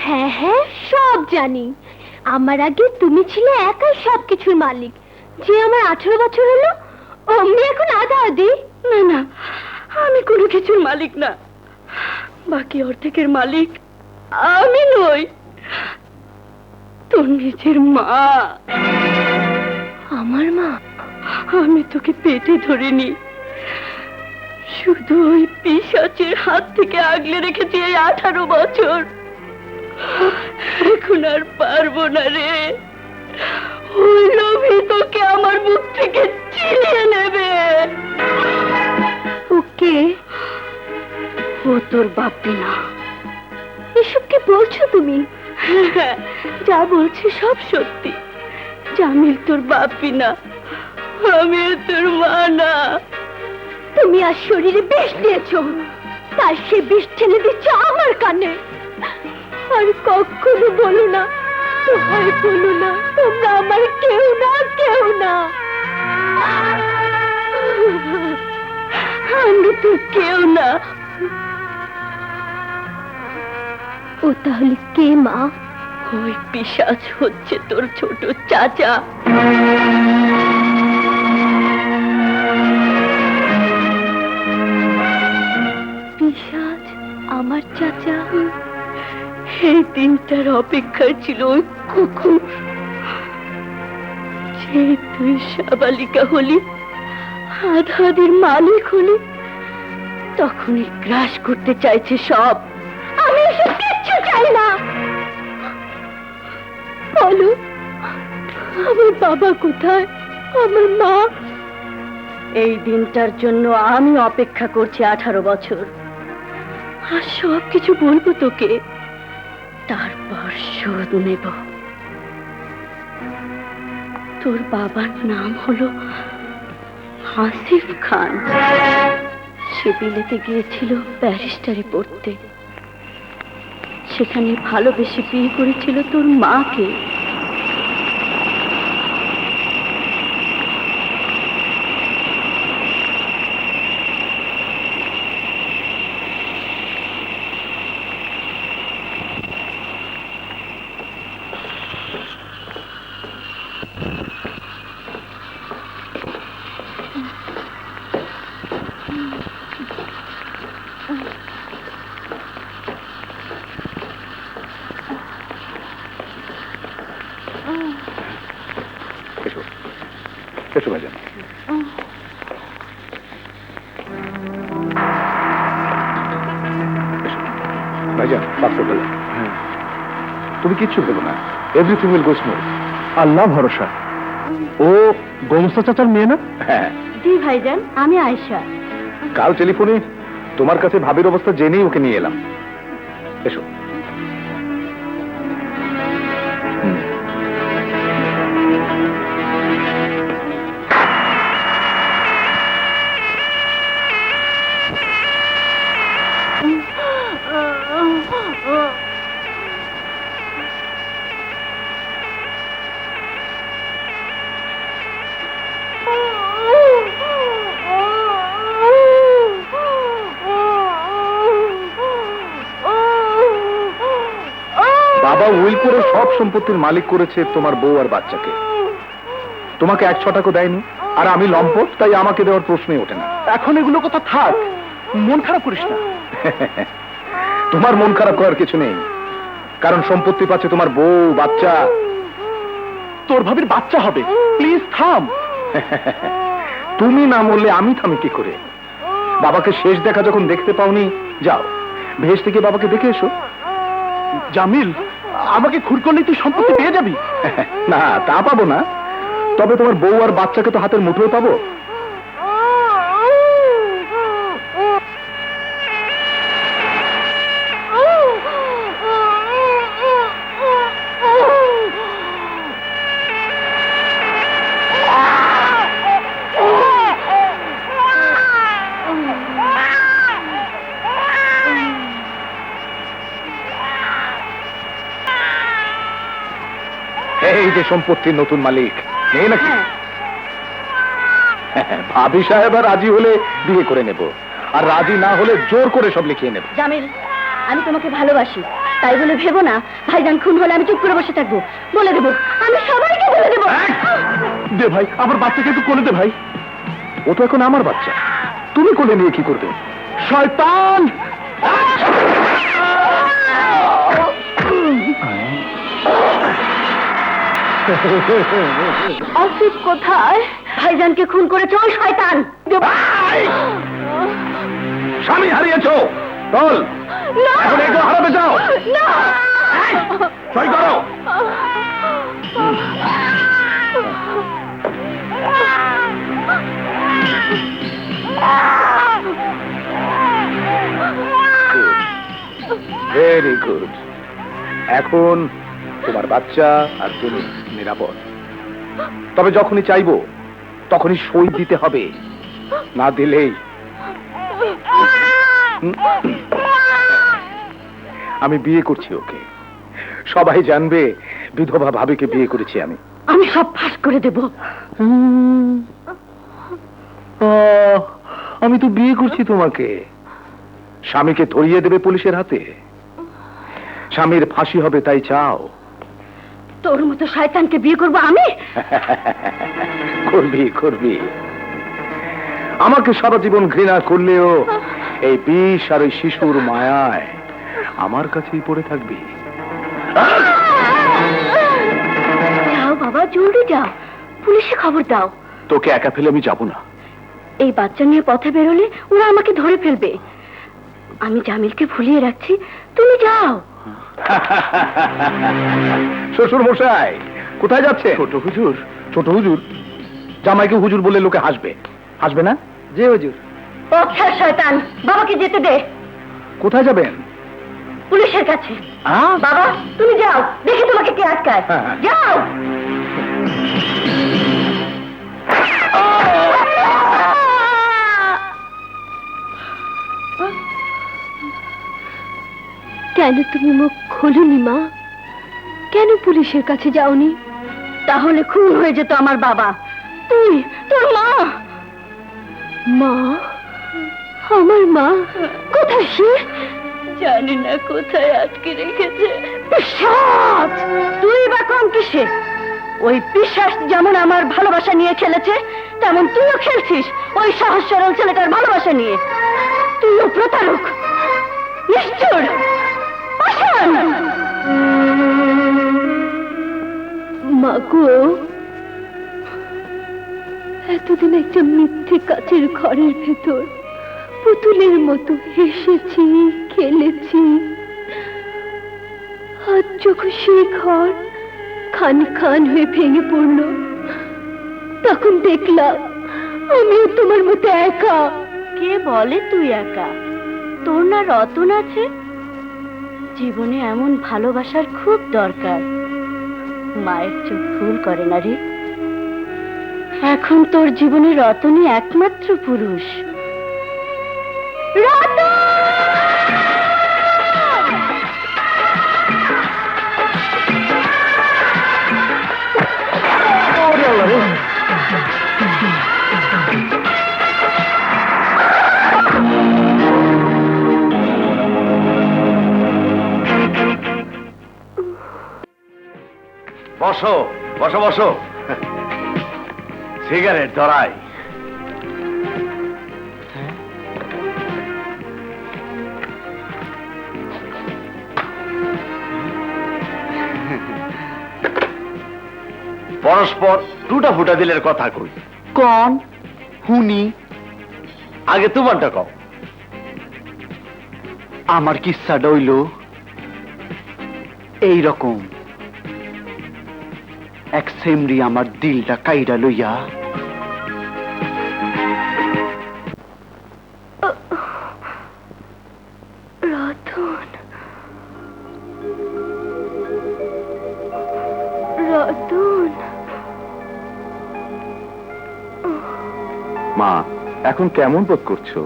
হ্যাঁ হ্যাঁ, সব জানি। আমার আগে তুমি ছিলে একাই সবকিছুর মালিক। যে আমার 18 বছর হলো অমনি এখন আধা আধি।
না না, আমি কোনো কিছুর মালিক না। বাকি অর্ধেকের মালিক আমি নই, তোর নিজের মা।
আমার মা?
আমি তোকে পেটে ধরিনি, শুধু ওই পিশাচের হাত থেকে আগলে রেখেছি এই 18 বছর। এখন আর পারবো না রে। ওই লোভী তোকে আমার মুখ থেকে ছিনিয়ে নেবে।
ওকে?
ও তোর বাপি না।
এসব কি বলছো তুমি?
হ্যাঁ, যা বলছি সব সত্যি। জামিল তোর বাপি না, আমি তোর মা না।
তুমি আর শরীরে বিষ দিয়েছো, তার সে বিষ ঠেলে দিচ্ছ আমার কানে। আর কখনো বলো না, তোমায় বলো না, তোমরা আমার কেউ না, কেউ না।
আমি তো কেউ না।
ও তাহলে কে মা?
ওই পিশাচ হচ্ছে তোর ছোট চাচা।
পিশাচ আমার চাচা?
এই দিনটার অপেক্ষায় ছিল ওই কুকুর। যে তুই সাবালিকা হলি, আধাদির মালিক হলি, তখনই গ্রাস করতে চাইছে সব।
আমি এসব কিচ্ছু চাই না। বলো, আমার বাবা কোথায়, আমার মা?
এই দিনটার জন্য আমি অপেক্ষা করছি 18 বছর। আর সব কিছু বলবো তোকে, তারপর শোধ নেব। তোর বাবার নাম হলো আসিফ খান। সে বিলেতে গিয়েছিল ব্যারিস্টারি পড়তে। সেখানে ভালোবেসে বিয়ে করেছিল তোর মাকে।
এসো, এসো ভাইজান। ভাইজান, বাক্স ফেলো। তুমি কিচ্ছু ভেবো না, এভরিথিং উইল গো স্মুথ। আল্লাহ ভরসা। ও গোমস্তা চাচার মেয়ে না? হ্যাঁ।
জি ভাইজান, আমি আয়েশা।
কাল টেলিফোনে তোমার কাছে ভাবির অবস্থা জেনেই ওকে নিয়ে এলাম। এসো। বাবা উইল করে সব সম্পত্তির মালিক করেছে তোমার বউ আর বাচ্চাকে। তোমাকে 1 ছটাকও দেয়নি, আর আমি লম্পট, তাই আমাকে দেওয়ার প্রশ্নই ওঠে না। এখন এগুলো কথা থাক, মন খারাপ করিস না। তোমার মন খারাপ করার কিছু নেই, কারণ সম্পত্তি পাচ্ছে তোমার বউ, বাচ্চা। তোর ভাবির বাচ্চা হবে। প্লিজ থাম। তুমি না মরলে আমি থামি কি করে? বাবাকে শেষ দেখা যখন দেখতে পাওনি, যাও ভেস থেকে বাবাকে দেখে এসো। জামিল, আমাকে খুর করলেই তুই সম্পত্তি পেয়ে যাবি? না, তা পাবো না, তবে তোমার বউ আর বাচ্চাকে তো হাতের মুঠোয় পাবো। যে সম্পত্তির নতুন মালিক নেই নাকি? ভাবি সাহেব আর রাজি হলে বিয়ে করে নেব, আর রাজি না হলে জোর করে সব লিখিয়ে নেব।
জামিল, আমি তোমাকে ভালোবাসি, তাই বলে ভেবো না ভাইজান খুন হলে আমি চুপ করে বসে থাকবো। বলে দেবো, আমি সবাইকে বলে দেবো।
দে ভাই, আমার বাচ্চাকে একটু কোলে দে ভাই। ও তো এখন আমার বাচ্চা, তুমি কোলে নিয়ে কি করবে? শয়তান!
আসিফ কোথায়? ভাইজানকে খুন করেছে ওই শয়তান।
স্বামী হারিয়েছো, চল এখন এগুলো হারাবে যাও। সই করো। Very good. এখন তোমার বাচ্চা আর তুমি নিরাপদ। তবে যখনই চাইবো তখনই সই দিতে হবে, না দিলেই আমি বিয়ে করছি ওকে। সবাই জানবে বিধবা ভাবিকে বিয়ে করেছি আমি।
আমি সব ফাঁস করে দেব।
আমি তো বিয়ে করছি তোমাকে। স্বামীকে ধরিয়ে দেবে পুলিশের হাতে, স্বামীর ফাঁসি হবে তাই চাও?
তোর মতো শয়তানকে বিয়ে করবো আমি?
করবি করবি। আমাকে সারা জীবন ঘৃণা করলেও এই বিষ আর ওই শিশুর মায়ায় আমার কাছেই পড়ে থাকবি।
যাও বাবা, জলদি যাও, পুলিশে খবর দাও।
তোকে একা ফেলে আমি যাব না।
এই বাচ্চা নিয়ে পথে বেরোলে ওরা আমাকে ধরে ফেলবে। আমি জামিলকে ভুলিয়ে রাখছি, তুমি যাও।
শ্বশুর মশাই কোথায় যাচ্ছে? ছোট হুজুর। ছোট হুজুর? জামাইকে হুজুর বলে লোকে হাসবে, হাসবে না?
জি হুজুর।
ও খেয়াল শয়তান, বাবাকে যেতে দে।
কোথায় যাবেন?
পুলিশের কাছে। বাবা তুমি যাও, দেখি তোমাকে কে আটকায়।
হ্যাঁ।
যাও। কেন তুমি মুখ খোলনি মা? কেন পুলিশের কাছে যাওনি? তাহলে খুন হয়ে যেত আমার বাবা। তুই, তোর মা। মা? আমার মা কোথায় সে? জানি না কোথায় আটকে রেখেছে। পিশাচ! তুই বা কম কিসে? ওই পিশাচ যেমন আমার ভালোবাসা নিয়ে খেলেছে, তেমন তুইও খেলছিস ওই সহজ সরল ছেলেটার ভালোবাসা নিয়ে। তুইও প্রতারক, নিষ্ঠুর, অসান। মাগো, এতদিন একটা মিথ্যে কাচের ঘরের ভেতর পুতুলের মতো হেসেছি, খেলেছি। আজ যখন সেই ঘর খান খান হয়ে ভেঙে পড়ল, তখন দেখলাম আমিও তোমার মতো একা। কে বলে তুই একা? তোর না রতন আছে? জীবনে এমন ভালোবাসার খুব দরকার। মায়ের চোখ ভুল করে না রে। এখন তোর জীবনে রতনই একমাত্র পুরুষ। রতন!
বসো বসো বসো, সিগারেট ধরাই। পরস্পর টুটা ফুটা দিলের কথা কই।
কন হুনি।
আগে তোমারটা কও।
আমার কিস্সাটা হইল এইরকম। এক সেমরি আমার দিলটা কাইরা লইয়া
রতন, রতন।
মা, এখন কেমন বোধ করছো?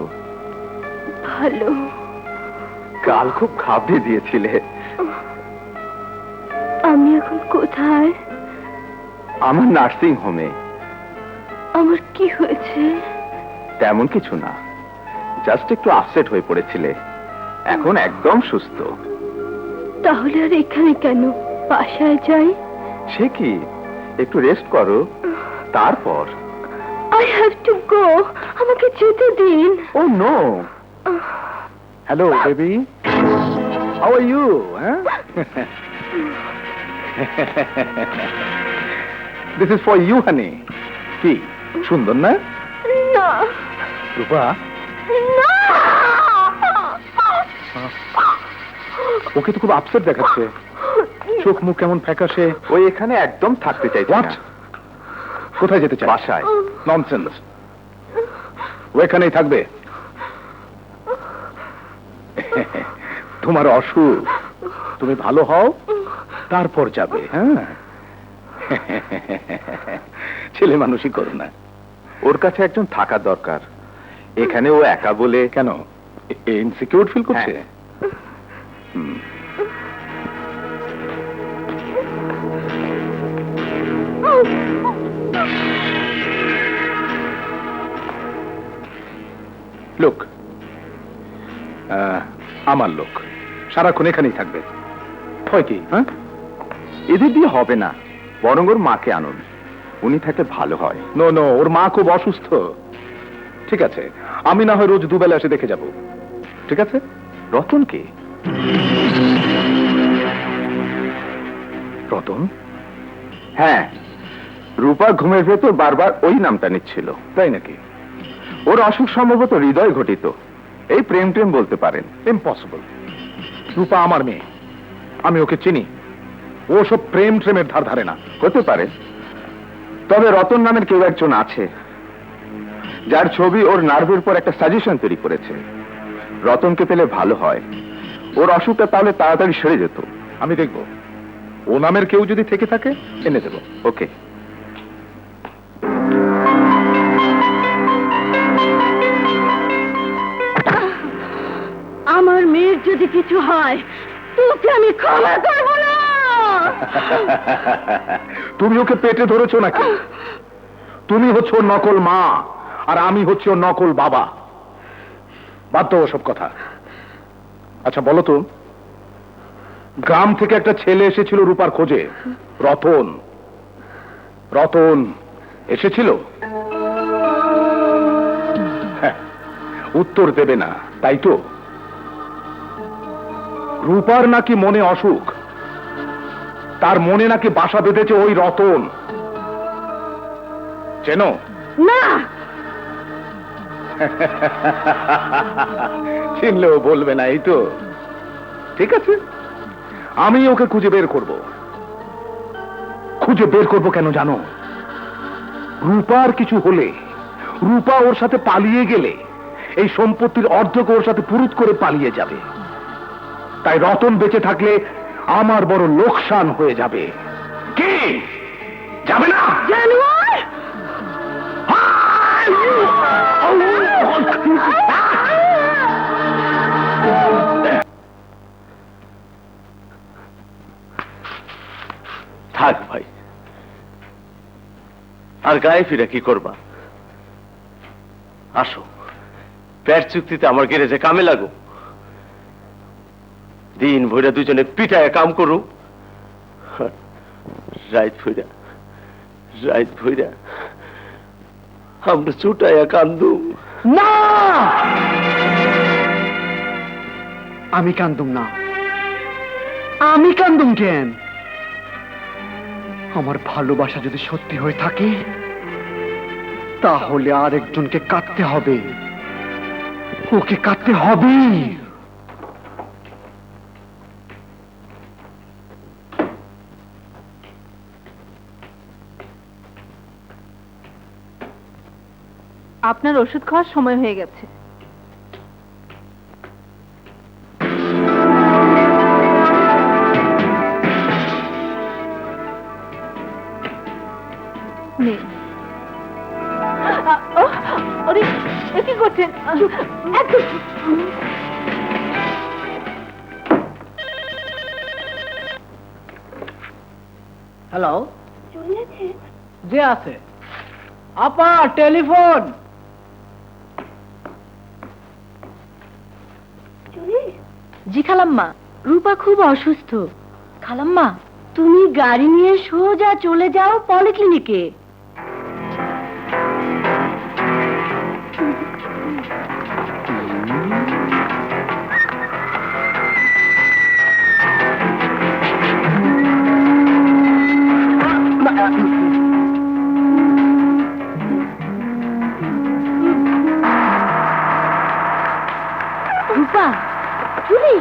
ভালো।
কাল খুব খাবড়ে দিয়েছিলে।
আমি এখন কোথায়?
আমার নার্সিং হোমে।
আমার কি হয়েছে?
তেমন কিছু না, জাস্ট একটু আপসেট হয়ে পড়েছিলে, এখন একদম সুস্থ।
তাহলে আর এখানে কেন? বাসায় যাই।
সে কি, একটু রেস্ট করো, তারপর।
আই হ্যাভ টু গো, আমাকে যেতে দিন।
Oh no.
Hello baby, how are you? This is for you honey. কি সুন্দর না
না
রূপা?
না,
ওকে তো খুব আপসেট দেখাচ্ছে, চোখ মুখ কেমন ফ্যাকাশে।
ওই এখানে একদম থাকতে চাইছে
What?
না।
কোথায় যেতে চাই?
বাসায়।
ননসেন্স, ও এখানেই থাকবে। তোমার অসুখ, তুমি ভালো হও তারপর যাবে। হ্যাঁ, ছেলে মানুষই করো না।
ওর কাছে একজন থাকা দরকার, এখানে ও একা বলে।
কেন, ইনসিকিউর ফিল করছে?
হ্যাঁ।
হুম। লোক, আমার লোক সারাক্ষণ এখানেই থাকবে, হয় কি? হ্যাঁ,
এদের দিয়ে হবে না, বরং ওর মাকে আনুন, উনি থাকলে ভালো হয়।
নো নো, ওর মা খুব অসুস্থ। ঠিক আছে, আমি না হয় রোজ দুবেলা এসে দেখে যাব। ঠিক আছে?
রতনকে?
রতন?
হ্যাঁ, রূপা ঘুমের ভেতর বারবার ওই নামটা নিচ্ছিল।
তাই নাকি?
ওর অসুখ সম্ভবত হৃদয় ঘটিত, এই প্রেম টেম বলতে পারেন।
ইম্পসিবল। রূপা আমার মেয়ে, আমি ওকে চিনি, ও সব প্রেম ট্রেমের ধার ধারে না।
হতে পারে, তবে রতন নামের কেউ একজন আছে যার ছবি ওর নার্ভের উপর একটা সাজেশন তৈরি করেছে। রতনকে পেলে ভালো হয়, ওর অসুখটা তাহলে তাড়াতাড়ি সেরে যেত।
আমি দেখব, ও নামের কেউ যদি থেকে থাকে এনে দেব।
ওকে।
আমার মেয়ের যদি কিছু হয় তোকে আমি ক্ষমা করব না।
তুমি ওকে পেটে ধরেছো নাকি? তুমি হচ্ছে ওর নকল মা, আর আমি হচ্ছে ওর নকল বাবা। বাদ দাও ওসব কথা। আচ্ছা বলো তো, গ্রাম থেকে একটা ছেলে এসেছিল রূপার খোঁজে, রতন। রতন এসেছিল? হ্যাঁ, উত্তর দেবে না তাই তো? রূপার নাকি মনে অসুখ, তার মনে নাকি বাসা বেঁধেছে ওই রতন। চেনো?
না,
চিনলেও বলবে না, এই তো। ঠিক আছে, আমি ওকে খুঁজে বের করব। খুঁজে বের করব কেন জানো? রূপার কিছু হলে, রূপা ওর সাথে পালিয়ে গেলে এই সম্পত্তির অর্ধেক ওর সাথে পুরুত করে পালিয়ে যাবে। তাই রতন বেঁচে থাকলে আমার বড় লোকসান হয়ে যাবে। কি যাবে না?
জানোয়ার!
থাক ভাই, আর গায়ে ফিরে কি করবা? আসো, পেট চুক্তিতে আমার গ্যারেজে কামে লাগো, দিন ভইরা দুজনে পিঠায় কাম করু, রাইত ভইরা আমরা ছুটাইয়া কান্দু।
না, আমি কান্দুম না। আমি কান্দুম কেন? আমার ভালোবাসা যদি সত্যি হয়ে থাকে তাহলে আর একজনকে কাটতে হবে, ওকে কাটতে হবে।
আপনার ওষুধ খাওয়ার সময় হয়ে গেছে। নিন। আরে, এ কি করছেন?
হ্যালো,
চলে গেছে?
যে আছে আপা টেলিফোন।
জি খালাম্মা, রূপা খুব অসুস্থ। খালাম্মা, তুমি গাড়ি নিয়ে সোজা চলে যাও পলিক্লিনিকে।
রূপা, জুলি,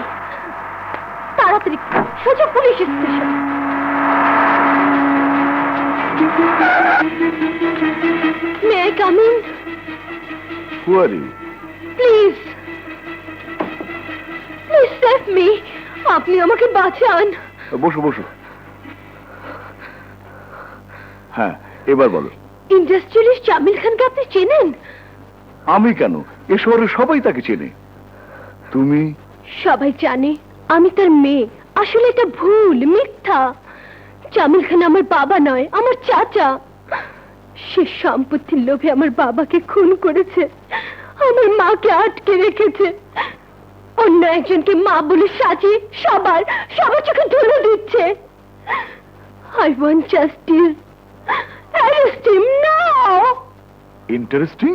তাড়াতাড়ি সোজা police station. May I come in?
Who are you?
Please, please save me. আপনি আমাকে বাঁচান।
বসো বসো। হ্যাঁ, এবার বলো।
ইন্ডাস্ট্রিয়ালিস্ট জামিল খানকে আপনি চেনেন?
আমি কেন, এ শহরে সবাই তাকে চেনে। তুমি?
সবাই জানে আমি তার মেয়ে। আসলে এটা ভুল, মিথ্যা। জামিল খান আমার বাবা নয়, আমার চাচা। সে সম্পত্তির লোভে আমার বাবাকে খুন করেছে, আমার মাকে আটকে রেখেছে, অন্য একজনকে মা বলে সাজিয়ে সবার চোখে ধুলো দিচ্ছে। I want justice. Arrest him now.
Interesting.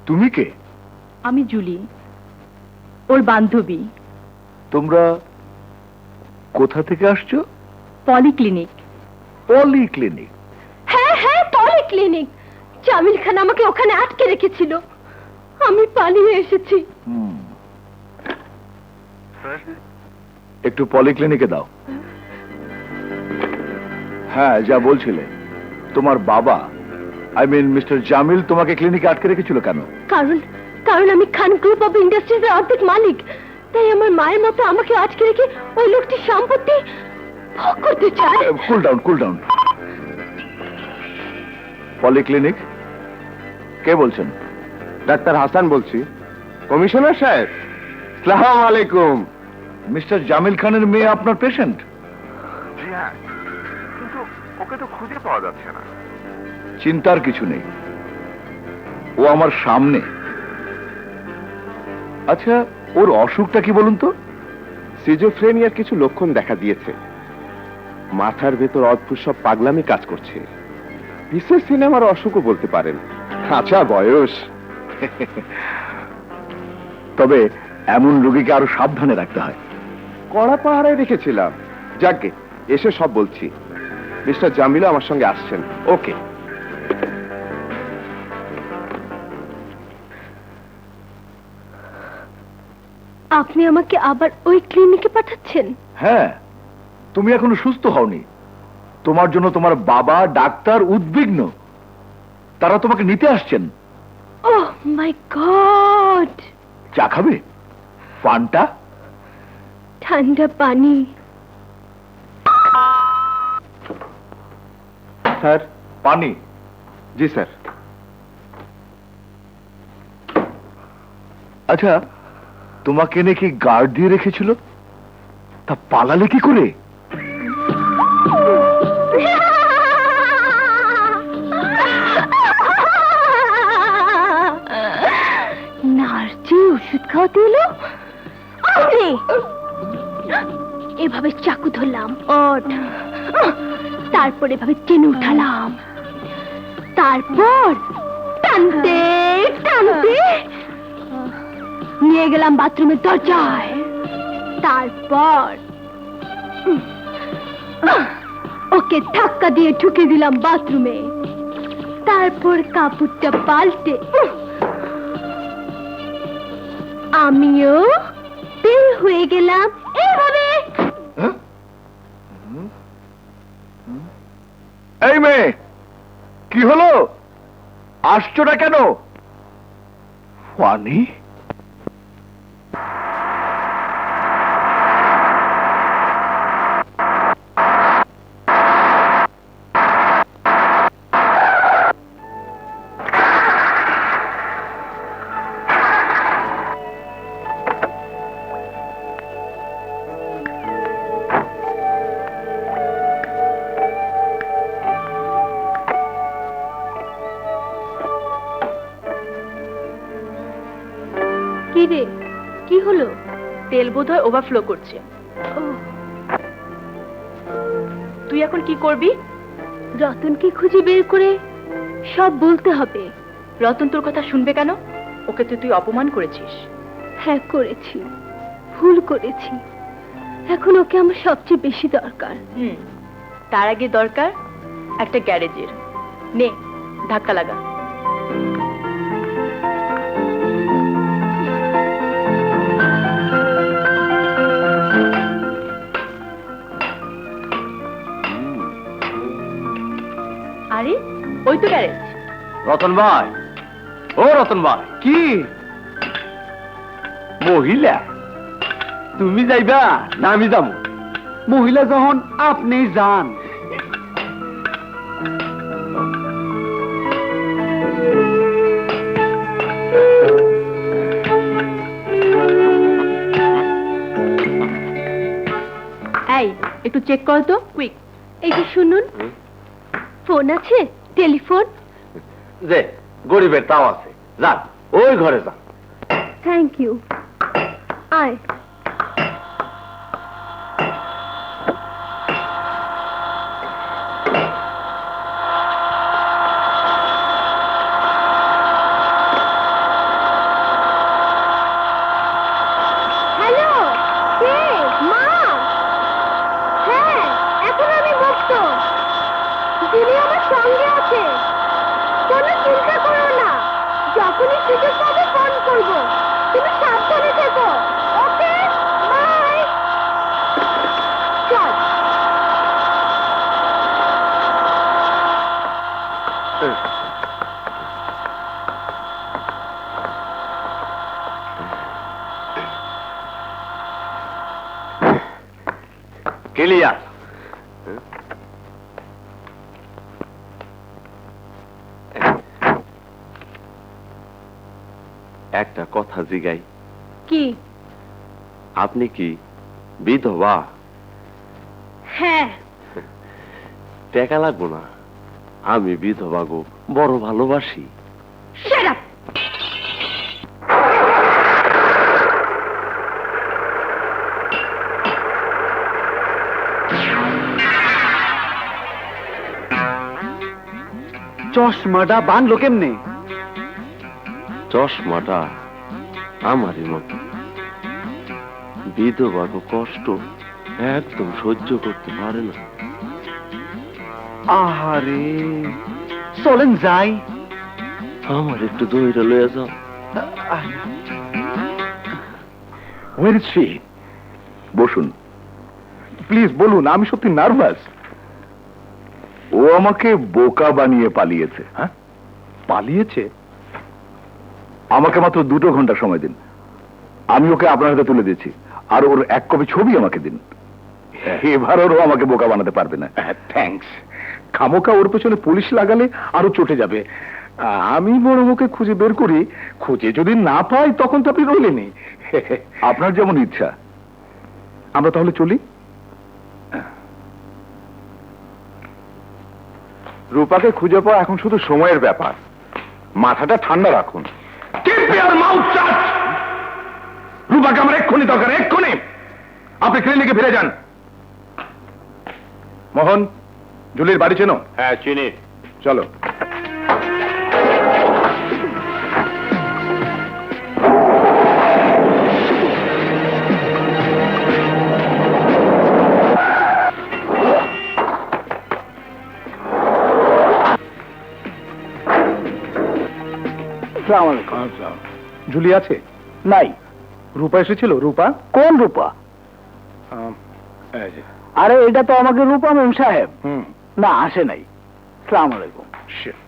তুমি কে?
আমি জুলি, ওর বান্ধবী।
তোমরা কোথা থেকে আসছো?
পলিক্লিনিক।
পলিক্লিনিক?
হ্যাঁ হ্যাঁ, পলিক্লিনিক। জামিল খান আমাকে ওখানে আটকে রেখেছিল, আমি পালিয়ে এসেছি।
একটু পলিক্লিনিকে দাও। হ্যাঁ, যা বলছিলে, তোমার বাবা, আই মিন মিস্টার জামিল তোমাকে ক্লিনিকে আটকে রেখেছিল কেন?
কারণ আমি খান গ্রুপ অফ ইন্ডাস্ট্রিজের অর্ধেক মালিক। তাই আমার মায়ের মতো আমাকে আটকে রেখে ওই লোকটি সম্পত্তি ভোগ করতে চায়।
Cool down, cool down. Polyclinic, কে বলছেন? ডাক্তার হাসান বলছি। কমিশনার সাহেব, আসসালামু আলাইকুম। মিস্টার জামিল খানের মেয়ে আপনার পেশেন্ট? জি হ্যাঁ, কিন্তু ওকে তো খুঁজে পাওয়া যাচ্ছে না। চিন্তার কিছু নেই, ও আমার সামনে। আচ্ছা, ওর অসুখটা কি বলুন তো? সিজোফ্রেনিয়ার কিছু লক্ষণ দেখা দিয়েছে। মাথার ভেতর অদ্ভুত সব পাগলামি কাজ করছে। বিশেষ সিনেমার অসুখও বলতে পারেন। আচ্ছা, বয়স। তবে এমন রোগীকে আরো সাবধানে রাখতে হয়। কড়া পাহারায় রেখেছিলাম। যাকে এসে সব বলছি। মিস্টার জামিলা আমার সঙ্গে আসছেন। ওকে।
আপনি আমাকে আবার ওই ক্লিনিকে পাঠাচ্ছেন?
হ্যাঁ, তুমি এখনো সুস্থ হওনি। তোমার জন্য তোমার বাবা, ডাক্তার উদ্বিগ্ন। তারা তোমাকে নিতে আসছেন।
ওহ মাই গড!
চা খাবে? পানটা?
ঠান্ডা পানি।
স্যার, পানি। জি স্যার। আচ্ছা, তোমাকে নাকি গার্ড দিয়ে রেখেছিল, তা পালালে কি করে?
নার্জি ওষুধ খাওয়াতে এলো। আপনি এভাবে চাকু ধরলাম, ওঠ। তারপর এভাবে টেনে উঠালাম, তারপর টানতে টানতে নিয়ে গেলাম বাথরুমের দরজায়। তারপর ওকে ধাক্কা দিয়ে ঢুকে দিলাম বাথরুমে। তারপর কাপড়টা পাল্টে আমিও বের হয়ে গেলাম এভাবে।
এই মেয়ে, কি হলো? আসছো না কেন? ফানি?
কি রে, কি হলো?
তেল বোধহয় ওভারফ্লো করছে।
ও,
তুই এখন কি করবি?
রতনকে খুঁজে বের করে সব বলতে হবে।
রতন তোর কথা শুনবে কেন? ওকে তো তুই অপমান করেছিস।
হ্যাঁ, করেছি, ভুল করেছি। এখন ওকে আমার সবচেয়ে বেশি দরকার।
তার আগে দরকার একটা গ্যারেজের। নে, ধাক্কা লাগা। আরে ওই তো গ্যারেজ।
রতন ভাই, ও রতন ভাই,
কি
মহিলা তুমি যাইবা না আমি যাবো?
মহিলা যখন আপনি যান।
এই একটু চেক কর তো, কুইক।
এই যে শুনুন, ফোন আছে? টেলিফোন?
যে গরিবের তাও আছে, যান ওই ঘরে যান।
Thank you. আয়। হ্যালো, কে? মা? হ্যাঁ, এখন আমি মুক্ত। যিনি আমার সঙ্গে আছে। কোনো চিন্তা করো না, যখনই সুযোগ পাবে ফোন করবো। তুমি সাবধানে থেকো। ওকে, বাই। চল।
ক্লিয়ার। একটা কথা জিগাই,
কি?
আপনি কি বিধবা?
হ্যাঁ।
টাকা লাগবো না, আমি বিধবা গো, বড় ভালোবাসি।
Shut up!
চশমাটা বানলো কেমনে?
চশমাটা আমারই মতো বিধবা গো, কষ্ট একদম সহ্য করতে পারে না।
আহারে, চলেন যাই।
আমার একটু দইটা লয়ে যাও।
Where is she?
বসুন।
প্লিজ বলুন, আমি সত্যি নার্ভাস।
ও আমাকে বোকা বানিয়ে পালিয়েছে।
হ্যাঁ, পালিয়েছে?
আমাকে মাত্র 2 ঘন্টা সময় দিন, আমি ওকে আপনার হাতে তুলে দিচ্ছি। আর ওর 1 কপি ছবি আমাকে দিন। এবার ওর আমাকে বোকা বানাতে পারবে না।
থ্যাঙ্কস। খামোকা ওর পেছনে পুলিশ লাগালে আরো চটে যাবে। আমি বরং ওকে খুঁজে বের করি। খুঁজে যদি না পাই তখন তো আপনি রইলেনি।
আপনার যেমন ইচ্ছা।
আমরা তাহলে চলি।
রূপাকে খুঁজে পাওয়া এখন শুধু সময়ের ব্যাপার। মাথাটা ঠান্ডা রাখুন।
রূপাকে আমার এক্ষুনি দরকার, এক্ষুনি। আপনি ক্লিনিকে ফিরে যান। মোহন, জুলির বাড়ি চেনো?
হ্যাঁ চিনি।
চলো। জুলি আছে?
নাই।
রূপা এসেছিল? রূপা?
কোন রূপা?
এই যে।
আরে এটা তো আমাকে রূপা মেম সাহেব।
হুম।
না, আসে নাই। আসসালামু আলাইকুম।
শিট।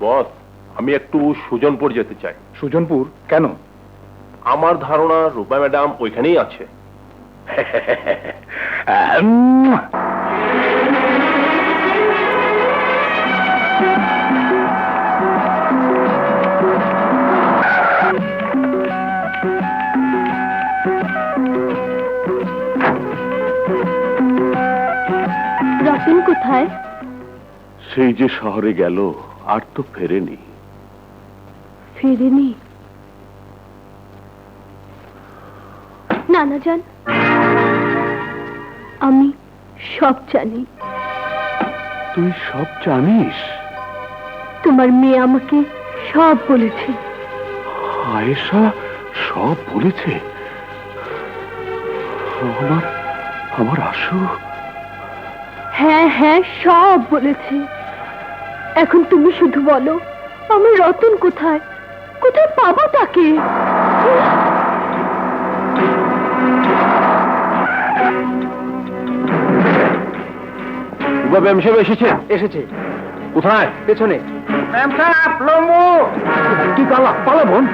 বস, আমি একটু সুজনপুর যেতে চাই।
সুজনপুর কেন?
আমার ধারণা রূপা ম্যাডাম ওইখানেই আছে।
রতন কোথায়?
সেই যে শহরে গেল, আর তো ফেরেনি।
ফেরেনি? জানা যান। আমি সব জানি।
তুই সব জানিস?
তোমার মেয়ে আমাকে সব বলেছে।
আয়েশা সব বলেছে? আমার আমার আশু?
হ্যাঁ হ্যাঁ, সব বলেছে। এখন তুমি শুধু বলো, আমার রতন কোথায়? কোথায় পাবো তাকে?
ম্যাম সাহেব এসেছে। কোথায়? পেছনে। ম্যাম সাহেব, লম্বু। তুই পালা পালা বোন।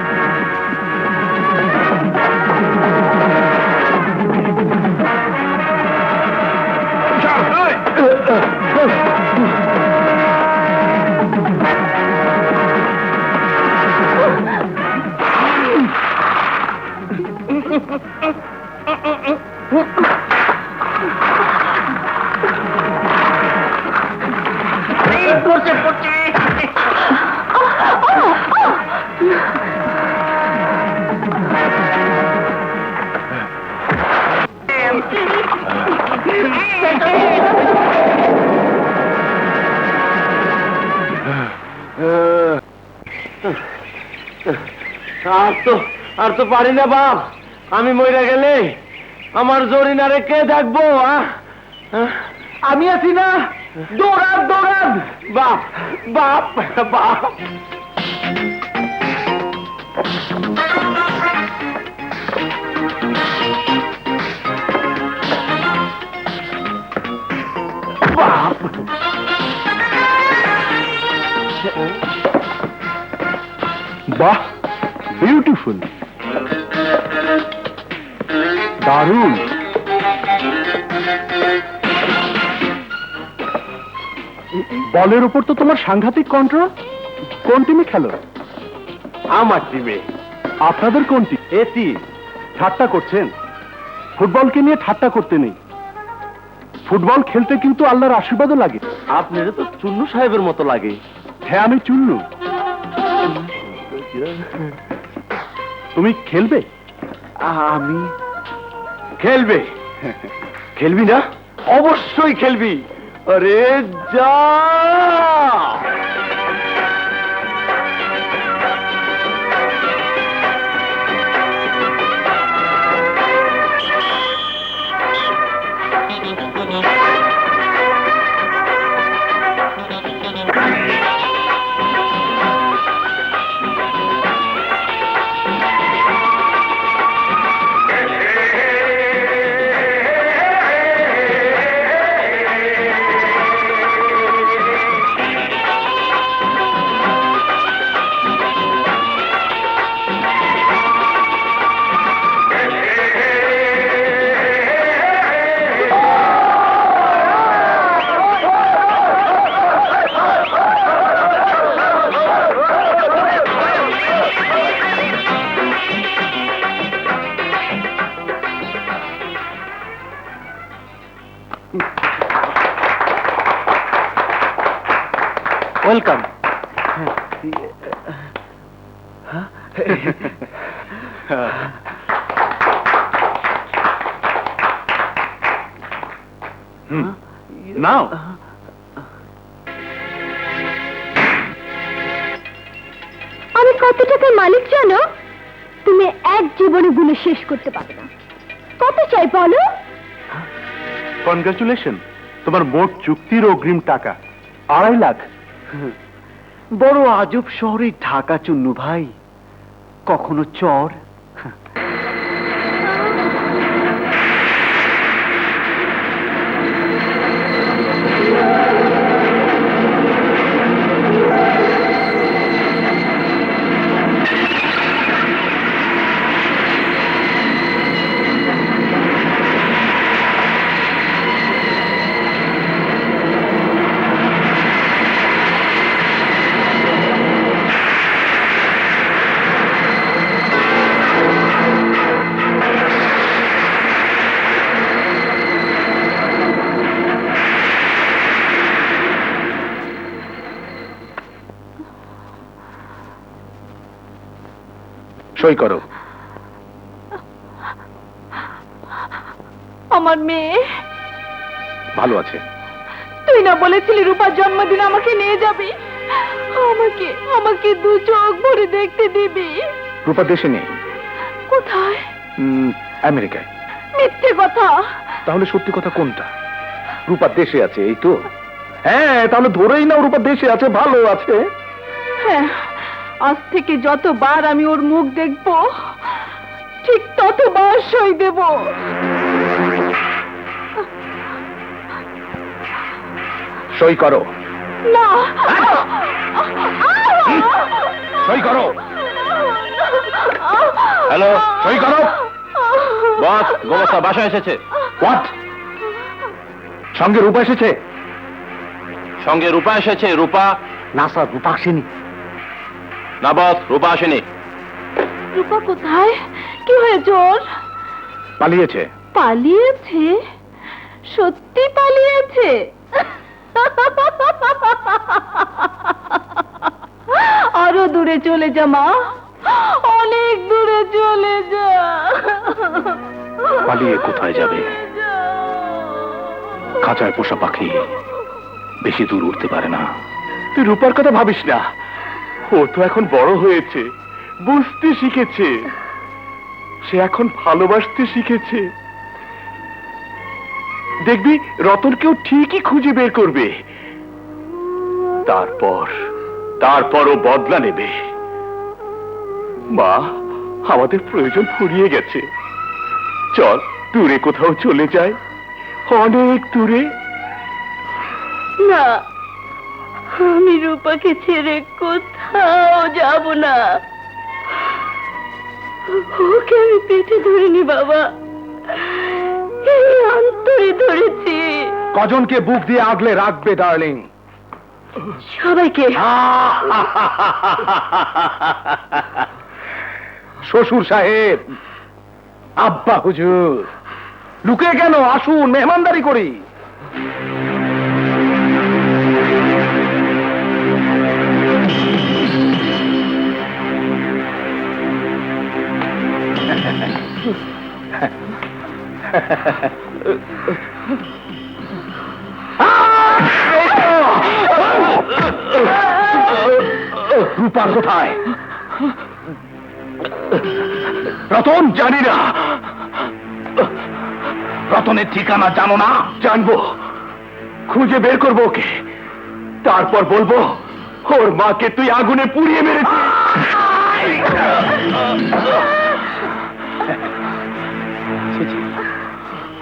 আর তো পারি না বাপ। আমি মরে গেলে আমার জরিনারে কে দেখবো? আমি আছি না, দৌড়ান দৌড়ান বাপ বাপ বাপ। বাপ
বাহ, বিউটিফুল, দারুণ। বলের উপর তো তোমার সাংঘাতিক কন্ট্রোল। কোন টিমে খেলো?
আমার টিমে।
আপনাদের কোন টিম? এটি। ঠাট্টা করছেন? ফুটবলকে নিয়ে ঠাট্টা করতে নেই। ফুটবল খেলতে কিন্তু আল্লাহর আশীর্বাদও লাগে।
আপনারা তো চুন্নু সাহেবের মতো লাগে।
হ্যাঁ, আমি চুন্নু। তুমি খেলবে?
আমি খেলবে? খেলবি না? অবশ্যই খেলবি। আরে যা। ওয়েলকাম।
নাও।
আমি কত টাকার মালিক জানো? তুমি এক জীবনে গুনে শেষ করতে পারবে না। কত চাই বলো?
কনগ্রাচুলেশন, তোমার মোট চুক্তির অগ্রিম টাকা 2.5 লাখ।
বড় আজব শহরে ঢাকা চুন্নু ভাই। কখনো চর।
সই করো।
আমার মেয়ে?
ভালো আছে।
তুই না বলেছিলি রূপার জন্মদিন আমাকে নিয়ে যাবি? আমাকে আমাকে দু চোখ ভরে দেখতে দিবি?
রূপা দেশে নেই।
কোথায়?
আমেরিকায়।
মিথ্যে কথা।
তাহলে সত্যি কথা কোনটা? রূপা দেশে আছে, এই তো। হ্যাঁ, তাহলে ধরেই নাও রূপা দেশে আছে, ভালো আছে।
হ্যাঁ, আজ থেকে যতবার আমি ওর মুখ দেখবো ঠিক ততবার সই দেব।
সই করো।
না,
সই করো। হ্যালো, সই করো।
বস, গোমস্তা বাসায় এসেছে।
হোয়াট? সঙ্গে রূপা এসেছে?
সঙ্গে রূপা এসেছে। রূপা?
না স্যার, রূপা আসেনি।
না বস, রূপা আসেনি।
রূপা কোথায়? কি হয়েছে ওর?
পালিয়েছে।
পালিয়েছে? সত্যি পালিয়েছে? আরো দূরে চলে যা মা, অনেক দূরে চলে যা।
পালিয়ে কোথায় যাবে? খাঁচায় পোষা পাখি বেশি দূর উঠতে পারে না।
তুই রূপার কথা ভাবিস না, ও তো এখন বড় হয়েছে, বুঝতে শিখেছে, সে এখন ভালোবাসতে শিখেছে। দেখবি রতনকেও ঠিকই খুঁজে বের করবে, তারপর ও বদলা নেবে। মা, আমাদের প্রয়োজন ফুরিয়ে গেছে, চল দূরে কোথাও চলে যাই, অনেক দূরে।
না, আমি রূপাকে ছেড়ে কোথাও যাব না। ওকে আমি পেটে ধরিনি বাবা, এই অন্তরে ধরেছি।
কজনকে বুক দিয়ে আগলে রাখবে ডার্লিং?
সবাইকে।
শ্বশুর সাহেব, আব্বা হুজুর, লুকে কেন? আসুন, মেহমানদারি করি। রূপা কোথায়? রতন? জানি না। রতনের ঠিকানা জানো না? জানবো, খুঁজে বের করবো ওকে, তারপর বলবো ওর মাকে তুই আগুনে পুড়িয়ে মেরেছিস।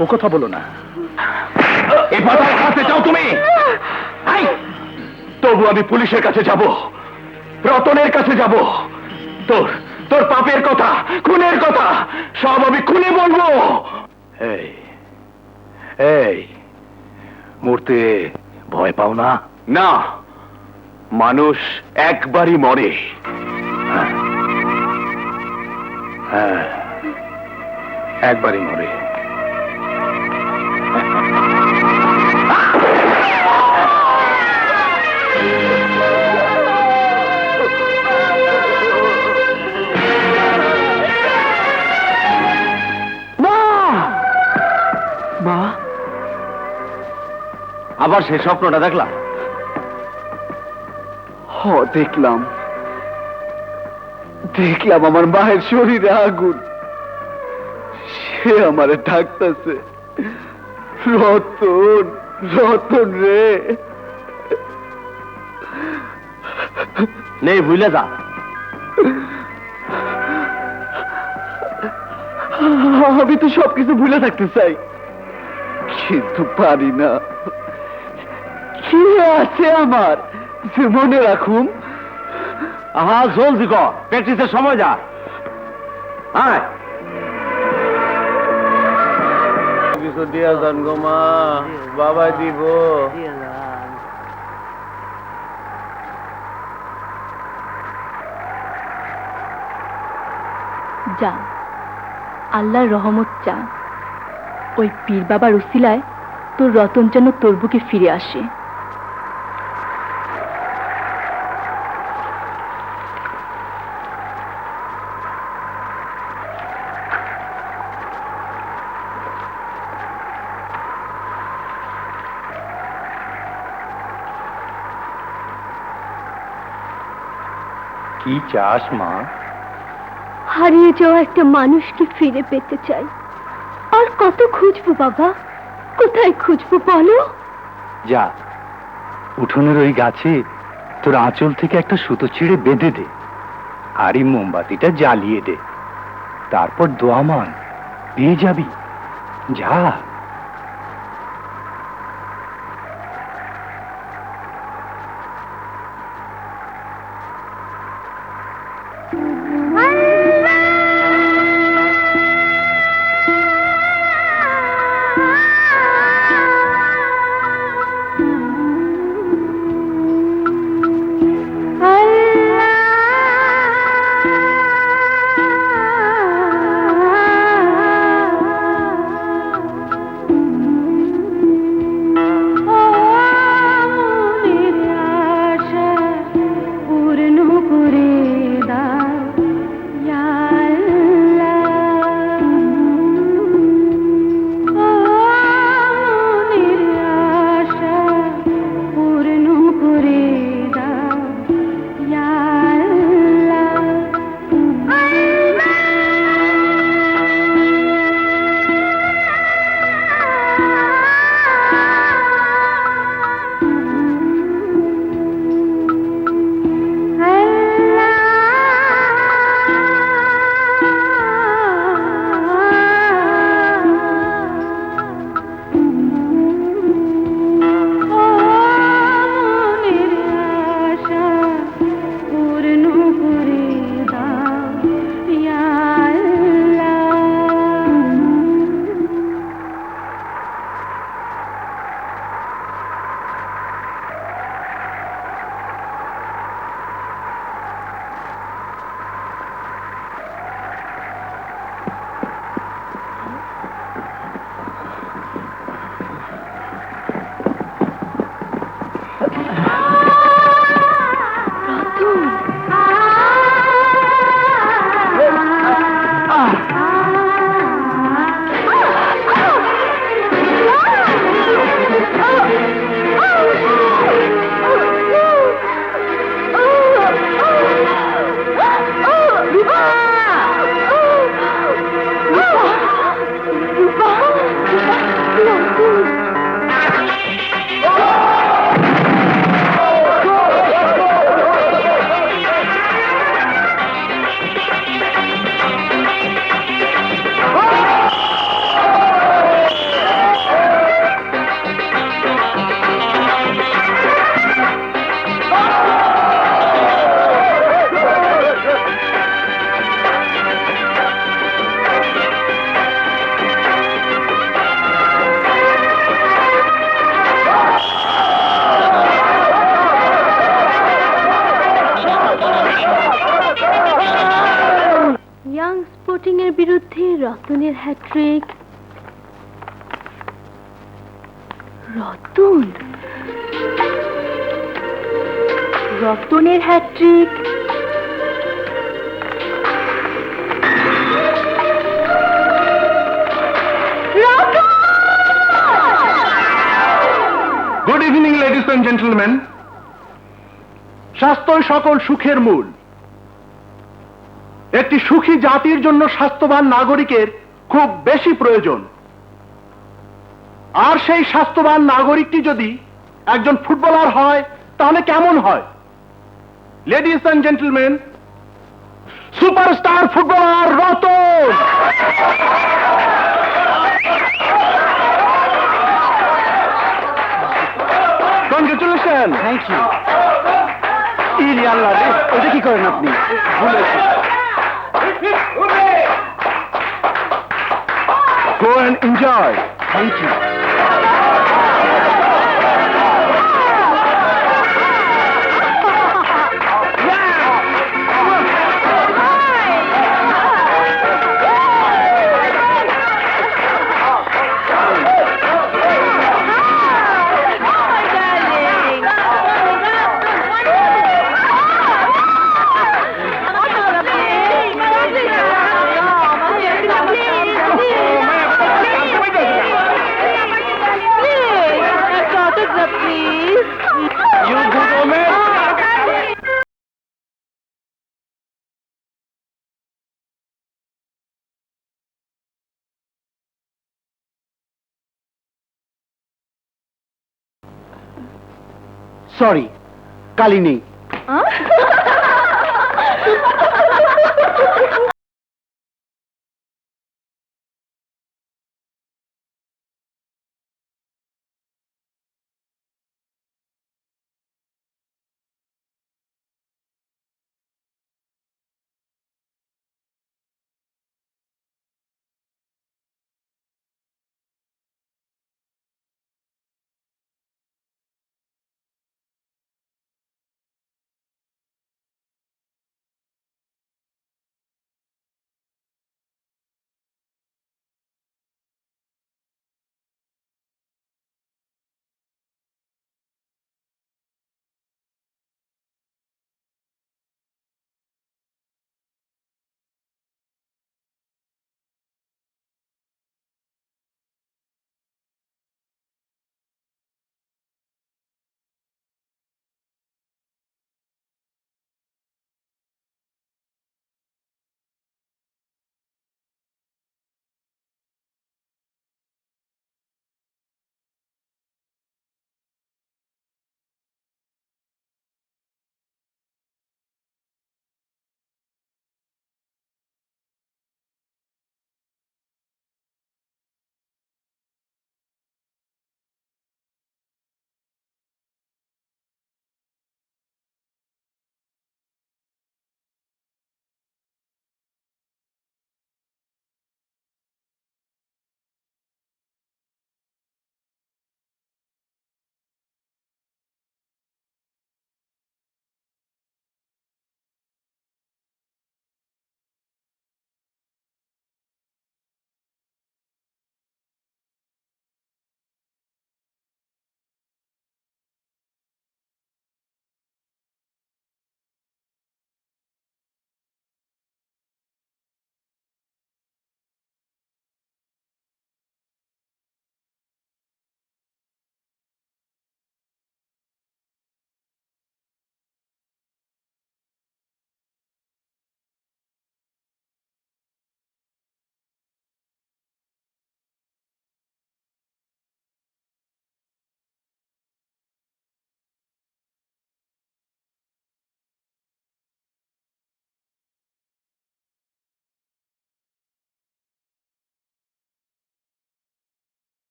ও কথা বলো না। এ কথা হারাতে চাও তুমি? তবু আমি পুলিশের কাছে যাব, রতনের কাছে যাব। তোর তোর পাপের কথা, খুনের কথা সব আমি খুলে বলবো। এই এই, মরতে ভয় পাও না? না, মানুষ একবারই মরে। হ্যাঁ, একবারই মরে।
মা, আবার সে স্বপ্নটা দেখলাম? দেখলাম আমার মায়ের শরীরে আগুন, সে আমারে ডাকতেছে, রতন, রতন রে। নেই, ভুলে যা। আমি তো সবকিছু ভুলে থাকতে চাই, কিন্তু পারি না। কি আছে আমার যে মনে রাখুম? জলদি কর, প্র্যাকটিসের সময় যা। কিছু দিয়া যান গো মা, বাবা দিব।
যা, আল্লাহর রহমত চা। ওই পীর বাবার উসিলায় তোর রতন যেন তোর বুকে ফিরে আসে।
কি চাস মা?
হারিয়ে যাওয়া একটা মানুষকে ফিরে পেতে চাই। আর কত খুঁজবো বাবা, কোথায় খুঁজবো বলো?
যা, উঠোনের ওই গাছে তোর আঁচল থেকে একটা সুতো ছিঁড়ে বেঁধে দে, আর এই মোমবাতিটা জ্বালিয়ে দে, তারপর দোয়া মান, পেয়ে যাবি। যা।
বিরুদ্ধে রতনের হ্যাট্রিক। রতনের hattrick.
Good evening ladies and gentleman. স্বাস্থ্যই সকল সুখের মূল। একটি সুখী জাতির জন্য স্বাস্থ্যবান নাগরিকের খুব বেশি প্রয়োজন। আর সেই স্বাস্থ্যবান নাগরিকটি যদি একজন ফুটবলার হয় তাহলে কেমন হয়? Ladies and gentleman, superstar footballer Ratan. Congratulation. Thank you. ইরি আল্লাহ রে, ওটা কি করেন আপনি? ভুলেছি। Go and enjoy. Thank you.
Sorry, কালি নেই।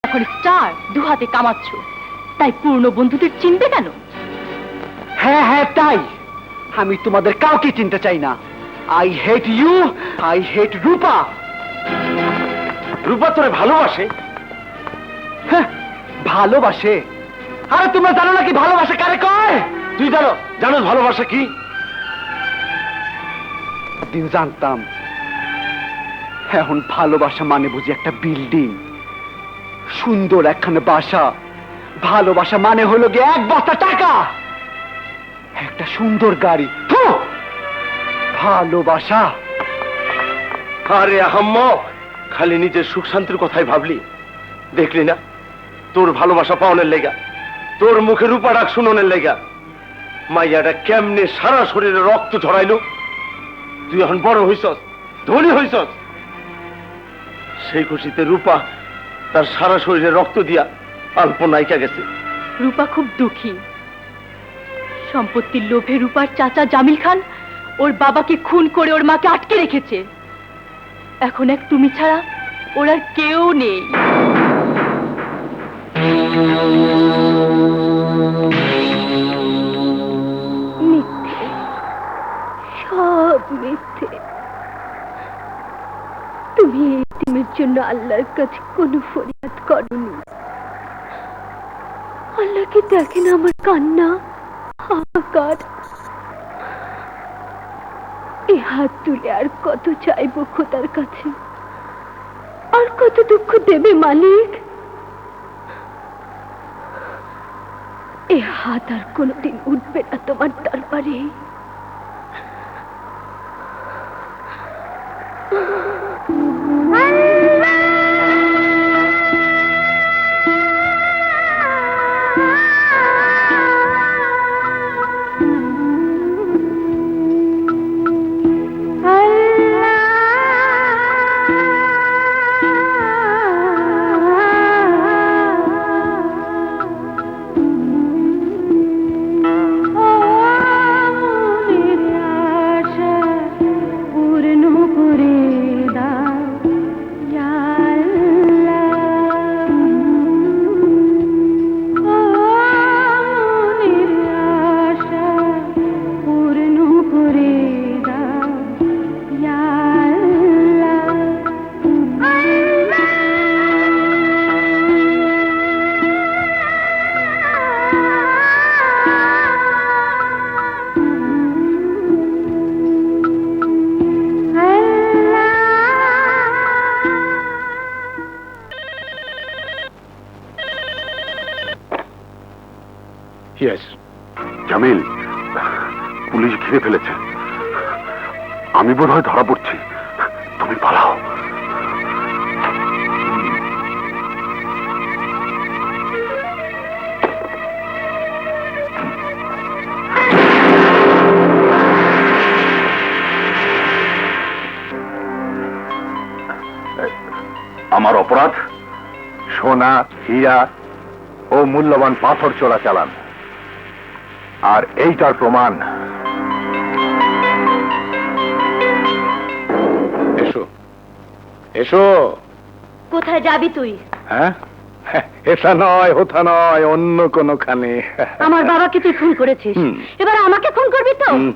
এখন স্টার দু হাতে কামাচ্ছ, তাই পূর্ণ বন্ধুদের চিনবে কেন?
হ্যাঁ হ্যাঁ, তাই আমি তোমাদের কাউকে চিনতে চাই না। I hate you, I hate Rupa.
Rupa তোরে ভালোবাসে?
হ্যাঁ, ভালোবাসে? আরে তোমরা জানো নাকি ভালোবাসা কারে কয়?
তুই জানো ভালোবাসা কি?
দিন জানতাম, এখন ভালোবাসা মানে বুঝি একটা বিল্ডিং, সুন্দর একখানে বাসা। ভালোবাসা মানে হলো গিয়ে এক বস্তা টাকা। একটা সুন্দর গাড়ি, থু! ভালোবাসা।
আরে আহাম্মক, খালি নিজের সুখ শান্তির কথাই ভাবলি, দেখলি না তোর ভালোবাসা পাওয়ানোর লেগা, তোর মুখে রূপা ডাক শুনোনের লেগা মাইয়াটা কেমনে সারা শরীরে রক্ত ঝরাইলো। তুই এখন বড় হইছস, ধনী হইছস, সেই খুশিতে রূপা তার সারা শরীরে রক্ত দিয়া আলপনাইকা গেছে।
রূপা খুব দুঃখী। সম্পত্তির লোভে রূপার চাচা জামিল খান ওর বাবাকে খুন করে ওর মাকে আটকে রেখেছে। এখন এক তুমি ছাড়া ওর আর কেউ নেই।
মিথ্যে, সব মিথ্যে। তুমি এই এতিমের জন্য আল্লাহর কাছে কোনো ফরিয়াদ করনি। আল্লাহকে দেখেন আমার কান্না, হাহাকার। এই হাত তুলে আর কত চাইবো খোদার কাছে, আর কত দুঃখ দেবে মালিক? এ হাত আর কোনোদিন উঠবে না তোমার দরবারে।
জামিল, পুলিশ ঘিরে ফেলেছে, আমি বোধ হয় ধরা পড়ছি, তুমি পালাও। আমার অপরাধ সোনা, হীরা ও মূল্যবান পাথর চোরাচালান, আর এইটার প্রমাণ।
এসো এসো।
কোথায় যাবি তুই?
হ্যাঁ, এটা নয়, ওটা নয়, অন্য কোনখানে।
আমার বাবাকে তুই খুন করেছিস,
হুম।
এবার আমাকে খুন করবি তো?
হুম।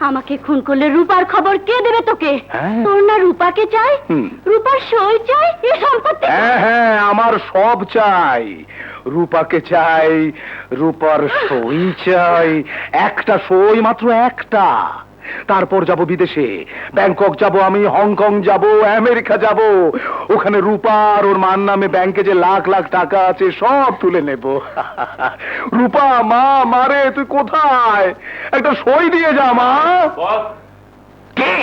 আমাকে খুন করলে রূপার খবর কে দেবে তোকে?
হ্যাঁ।
তোর না রূপাকে চাই,
হুম।
রূপার সই চাই, এ সম্পত্তি।
হ্যাঁ হ্যাঁ, আমার সব চাই। রূপাকে চাই, রূপার সই চাই, একটা সই, মাত্র একটা। তারপর যাব বিদেশে, ব্যাংকক যাব, আমি হংকং যাব, আমেরিকা যাব। ওখানে রূপা আর ওর মার নামে ব্যাংকে যে লাখ লাখ টাকা আছে সব তুলে নেব। রূপা, মা, মারে তুই কোথায়? একটা সই দিয়ে যা মা। কে?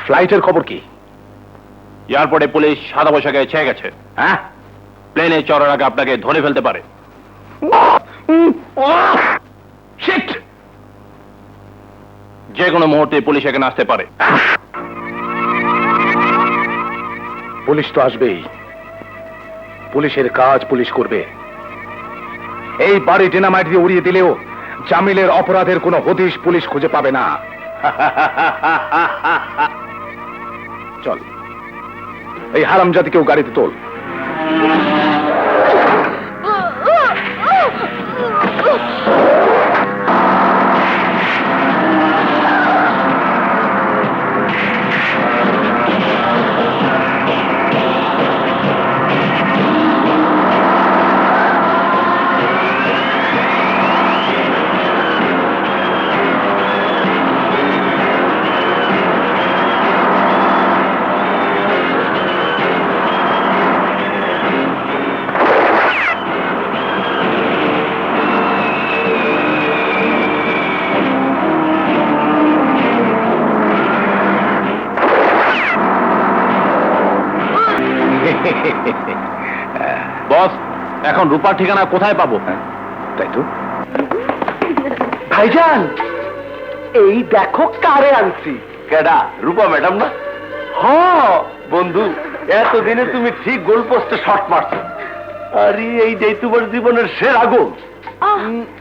ফ্লাইটের খবর কি?
এয়ারপোর্টে পুলিশ সাদা পোশাকে ছেয়ে গেছে।
হ্যাঁ,
প্লেনে চড়ার আগে আপনাকে ধরে ফেলতে পারে।
শিট!
যে কোনো মুহূর্তে পুলিশ এখানে আসতে পারে।
পুলিশ তো আসবেই, পুলিশের কাজ পুলিশ করবে। এই বাড়ি ডিনামাইট দিয়ে উড়িয়ে দিলেও জামিলের অপরাধের কোনো হদিশ পুলিশ খুঁজে পাবে না। চল, এই হারামজাদিকেও গাড়িতে তোল।
এখন রূপার ঠিকানা কোথায় পাবো?
তাই তো।
ভাইজান, এই দেখো কারে আনছি।
কেডা? রূপা ম্যাডাম না? হ বন্ধু, এতদিনে তুমি ঠিক গোল পোস্টে শট মারছো। আরে এই যে তোমার জীবনের সেরা গোল।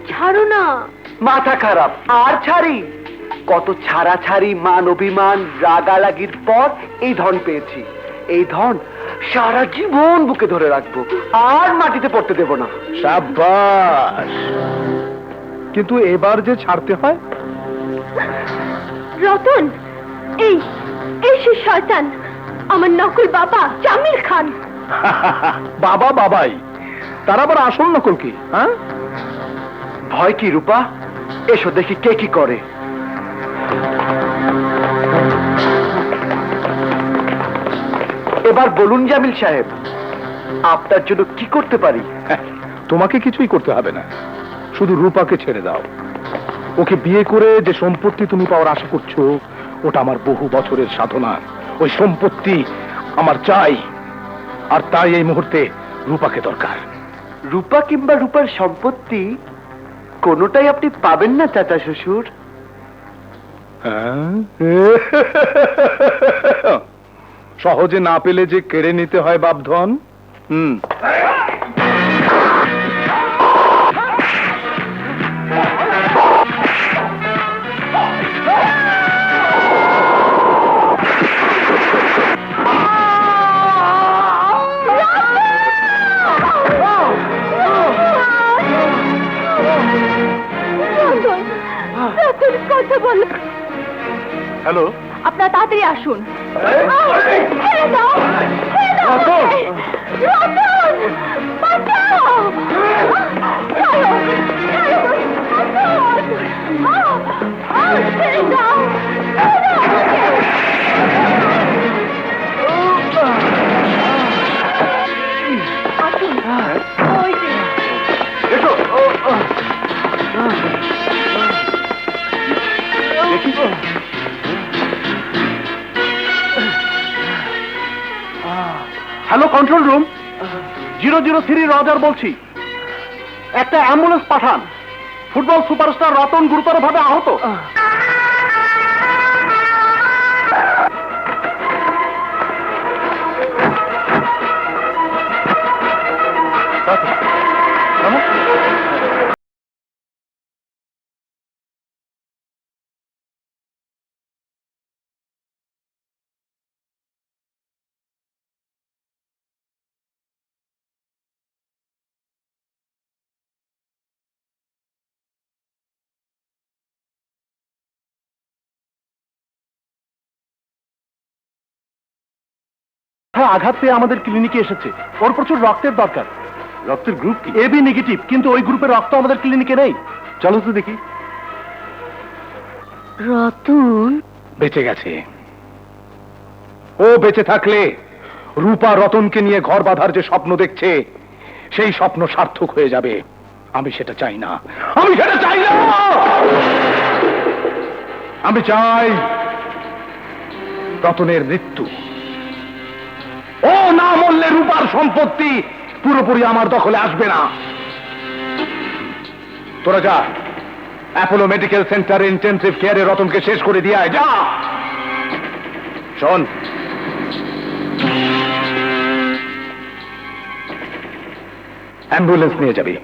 ছাড়ো না।
মাথা খারাপ আর ছাড়ি? কত ছাড়াছাড়ি, মান অভিমান, রাগালাগির পর এই ধন পেয়েছি। এই ধন সারা জীবন বুকে ধরে রাখবো, আর মাটিতে পড়তে দেব না।
সাবাস। কিন্তু এবার যে ছাড়তে হয়।
রতন, এই এই সে শয়তান, আমার নকল বাবা জামিল খান।
বাবা বাবাই, তার আবার আসল নকল কি? হ্যাঁ,
ভয় কি রূপা? এসো দেখি কে কি করে। এবার বলুন জামিল সাহেব, আপনার জন্য কি করতে পারি?
তোমাকে কিছুই করতে হবে না, শুধু রূপাকে ছেড়ে দাও। ওকে বিয়ে করে যে সম্পত্তি তুমি পাওয়ার আশা করছো, ওটা আমার বহু বছরের সাধনা। ওই সম্পত্তি আমার চাই, আর তাই এই মুহূর্তে রূপাকে দরকার।
রূপা কিংবা রূপার সম্পত্তি কোনোটাই আপনি পাবেন না চাচা শ্বশুর।
হ্যাঁ? সহজে না পেলে যে কেড়ে নিতে হয় বাপধন।
রতন, কথা বলো।
হ্যালো,
আপনারা তাড়াতাড়ি আসুন। ছেড়ে দাও, ছেড়ে দাও আমাকে। রতন, বাঁচাও। ছাড়ো, ছাড়ো, রতন। ছেড়ে দাও, ছেড়ে দাও আমাকে। আসুন, ওই যে।
এসো।
হ্যালো কন্ট্রোল রুম, 003 রজার বলছি। একটা অ্যাম্বুলেন্স পাঠান। ফুটবল সুপারস্টার রতন গুরুতরভাবে আহত। হ্যাঁ, আঘাত পেয়ে আমাদের ক্লিনিকে এসেছে। ওর প্রচুর রক্তের দরকার। রক্তের গ্রুপ কি? এবি নেগেটিভ, কিন্তু ওই গ্রুপের রক্ত আমাদের ক্লিনিকে নেই। চলো তো দেখি।
রতন,
বেঁচে গেছে। ও বেঁচে থাকলে রূপা রতনকে নিয়ে ঘর বাঁধার যে স্বপ্ন দেখছে, সেই স্বপ্ন সার্থক হয়ে যাবে। আমি সেটা চাই না, আমি সেটা চাই না। আমি চাই রতনের মৃত্যু। ও না মরলে রূপার সম্পত্তি পুরোপুরি আমার দখলে আসবে না। তোরা যা, অ্যাপোলো মেডিকেল সেন্টারে ইন্টেনসিভ কেয়ারে রতনকে শেষ করে দিয়ে আয়, যা। শোন, অ্যাম্বুলেন্স নিয়ে যাবি।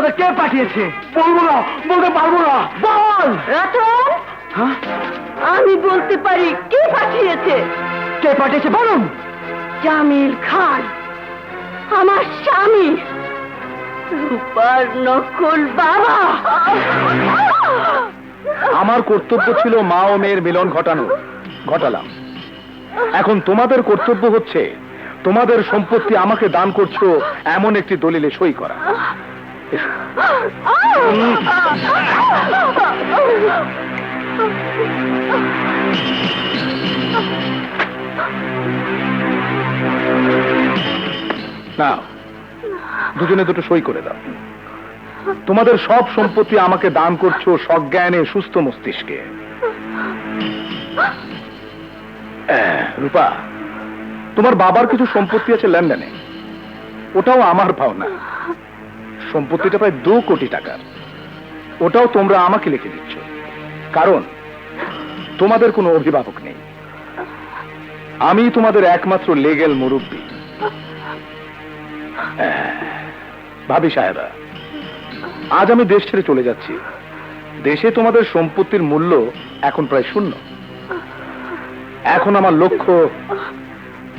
তোদের কে পাঠিয়েছে? বলবো না, বলতে পারবো না। বল।
রতন,
হ্যাঁ?
আমি বলতে পারি কে পাঠিয়েছে।
কে পাঠিয়েছে বলুন?
জামিল খান, আমার স্বামী, রূপার নকল বাবা।
আমার কর্তব্য ছিল মা ও মেয়ের মিলন ঘটালাম। এখন তোমাদের কর্তব্য হচ্ছে তোমাদের সম্পত্তি আমাকে দান করছো এমন একটি দলিলে সই করা। এসো। নাও, দুজনে দুটো সই করে দাও। তোমাদের সব সম্পত্তি আমাকে দান করছো সজ্ঞানে, সুস্থ মস্তিষ্কে। রূপা, তোমার বাবার কিছু সম্পত্তি আছে লন্ডনে, ওটাও আমার পাওনা। সম্পত্তিটা প্রায় 2 কোটি টাকার। ওটাও তোমরা আমাকে লিখে দিচ্ছ, কারণ তোমাদের কোনো অভিভাবক নেই। আমি তোমাদের একমাত্র লিগ্যাল মুরব্বী। ভাবি সাহেবা, আজ আমি দেশ ছেড়ে চলে যাচ্ছি। দেশে তোমাদের সম্পত্তির মূল্য এখন প্রায় 0। এখন আমার লক্ষ্য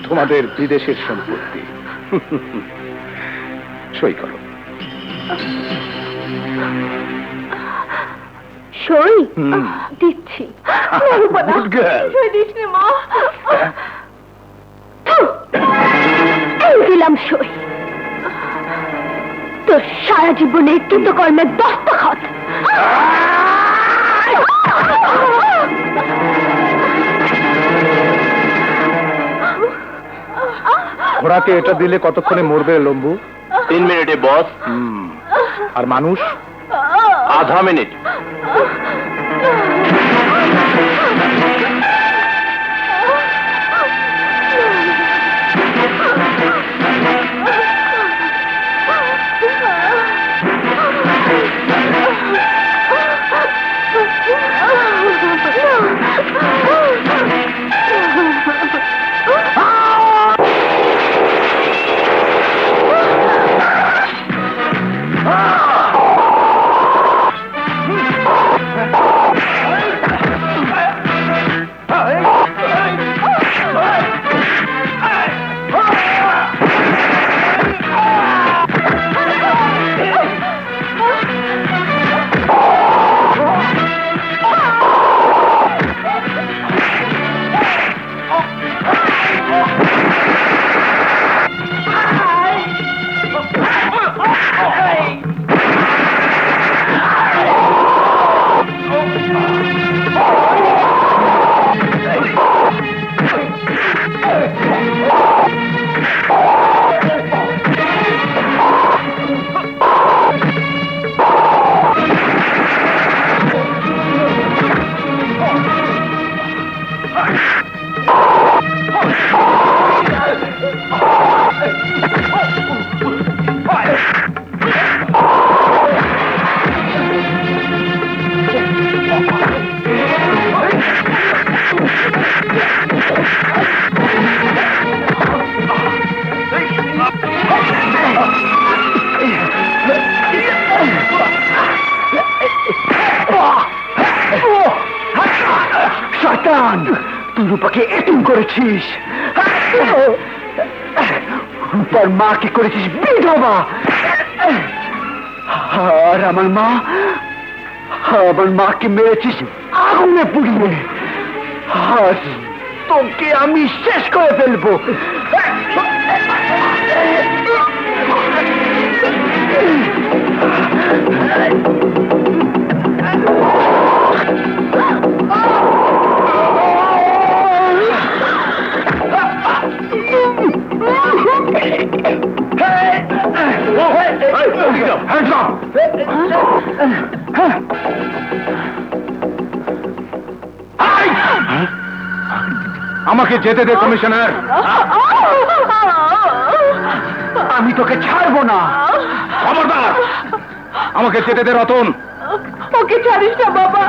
তোমাদের বিদেশের সম্পত্তি। সই করো।
সই
হুম।
দিচ্ছি।
Good girl.
সই দিস রে মা। এই দিলাম সই। তোর সারা জীবনের কৃতকর্মের দস্তখত।
ঘোড়াকে এটা দিলে কতক্ষণে মরবে লম্বু?
3 মিনিটে বস।
আর মানুষ?
আধা মিনিট।
শয়তান, তুই রূপাকে এতিম করেছিস। রূপার মাকে করেছিস বিধবা। আর আমার মাকে মেরেছিস আগুনে পুড়িয়ে। আর তোকে আমি শেষ করে ফেলবো।
আমাকে যেতে দে কমিশনার।
আমি তোকে ছাড়বো না।
খবরদার, আমাকে যেতে দে রতন।
ওকে ছাড়িস না বাবা।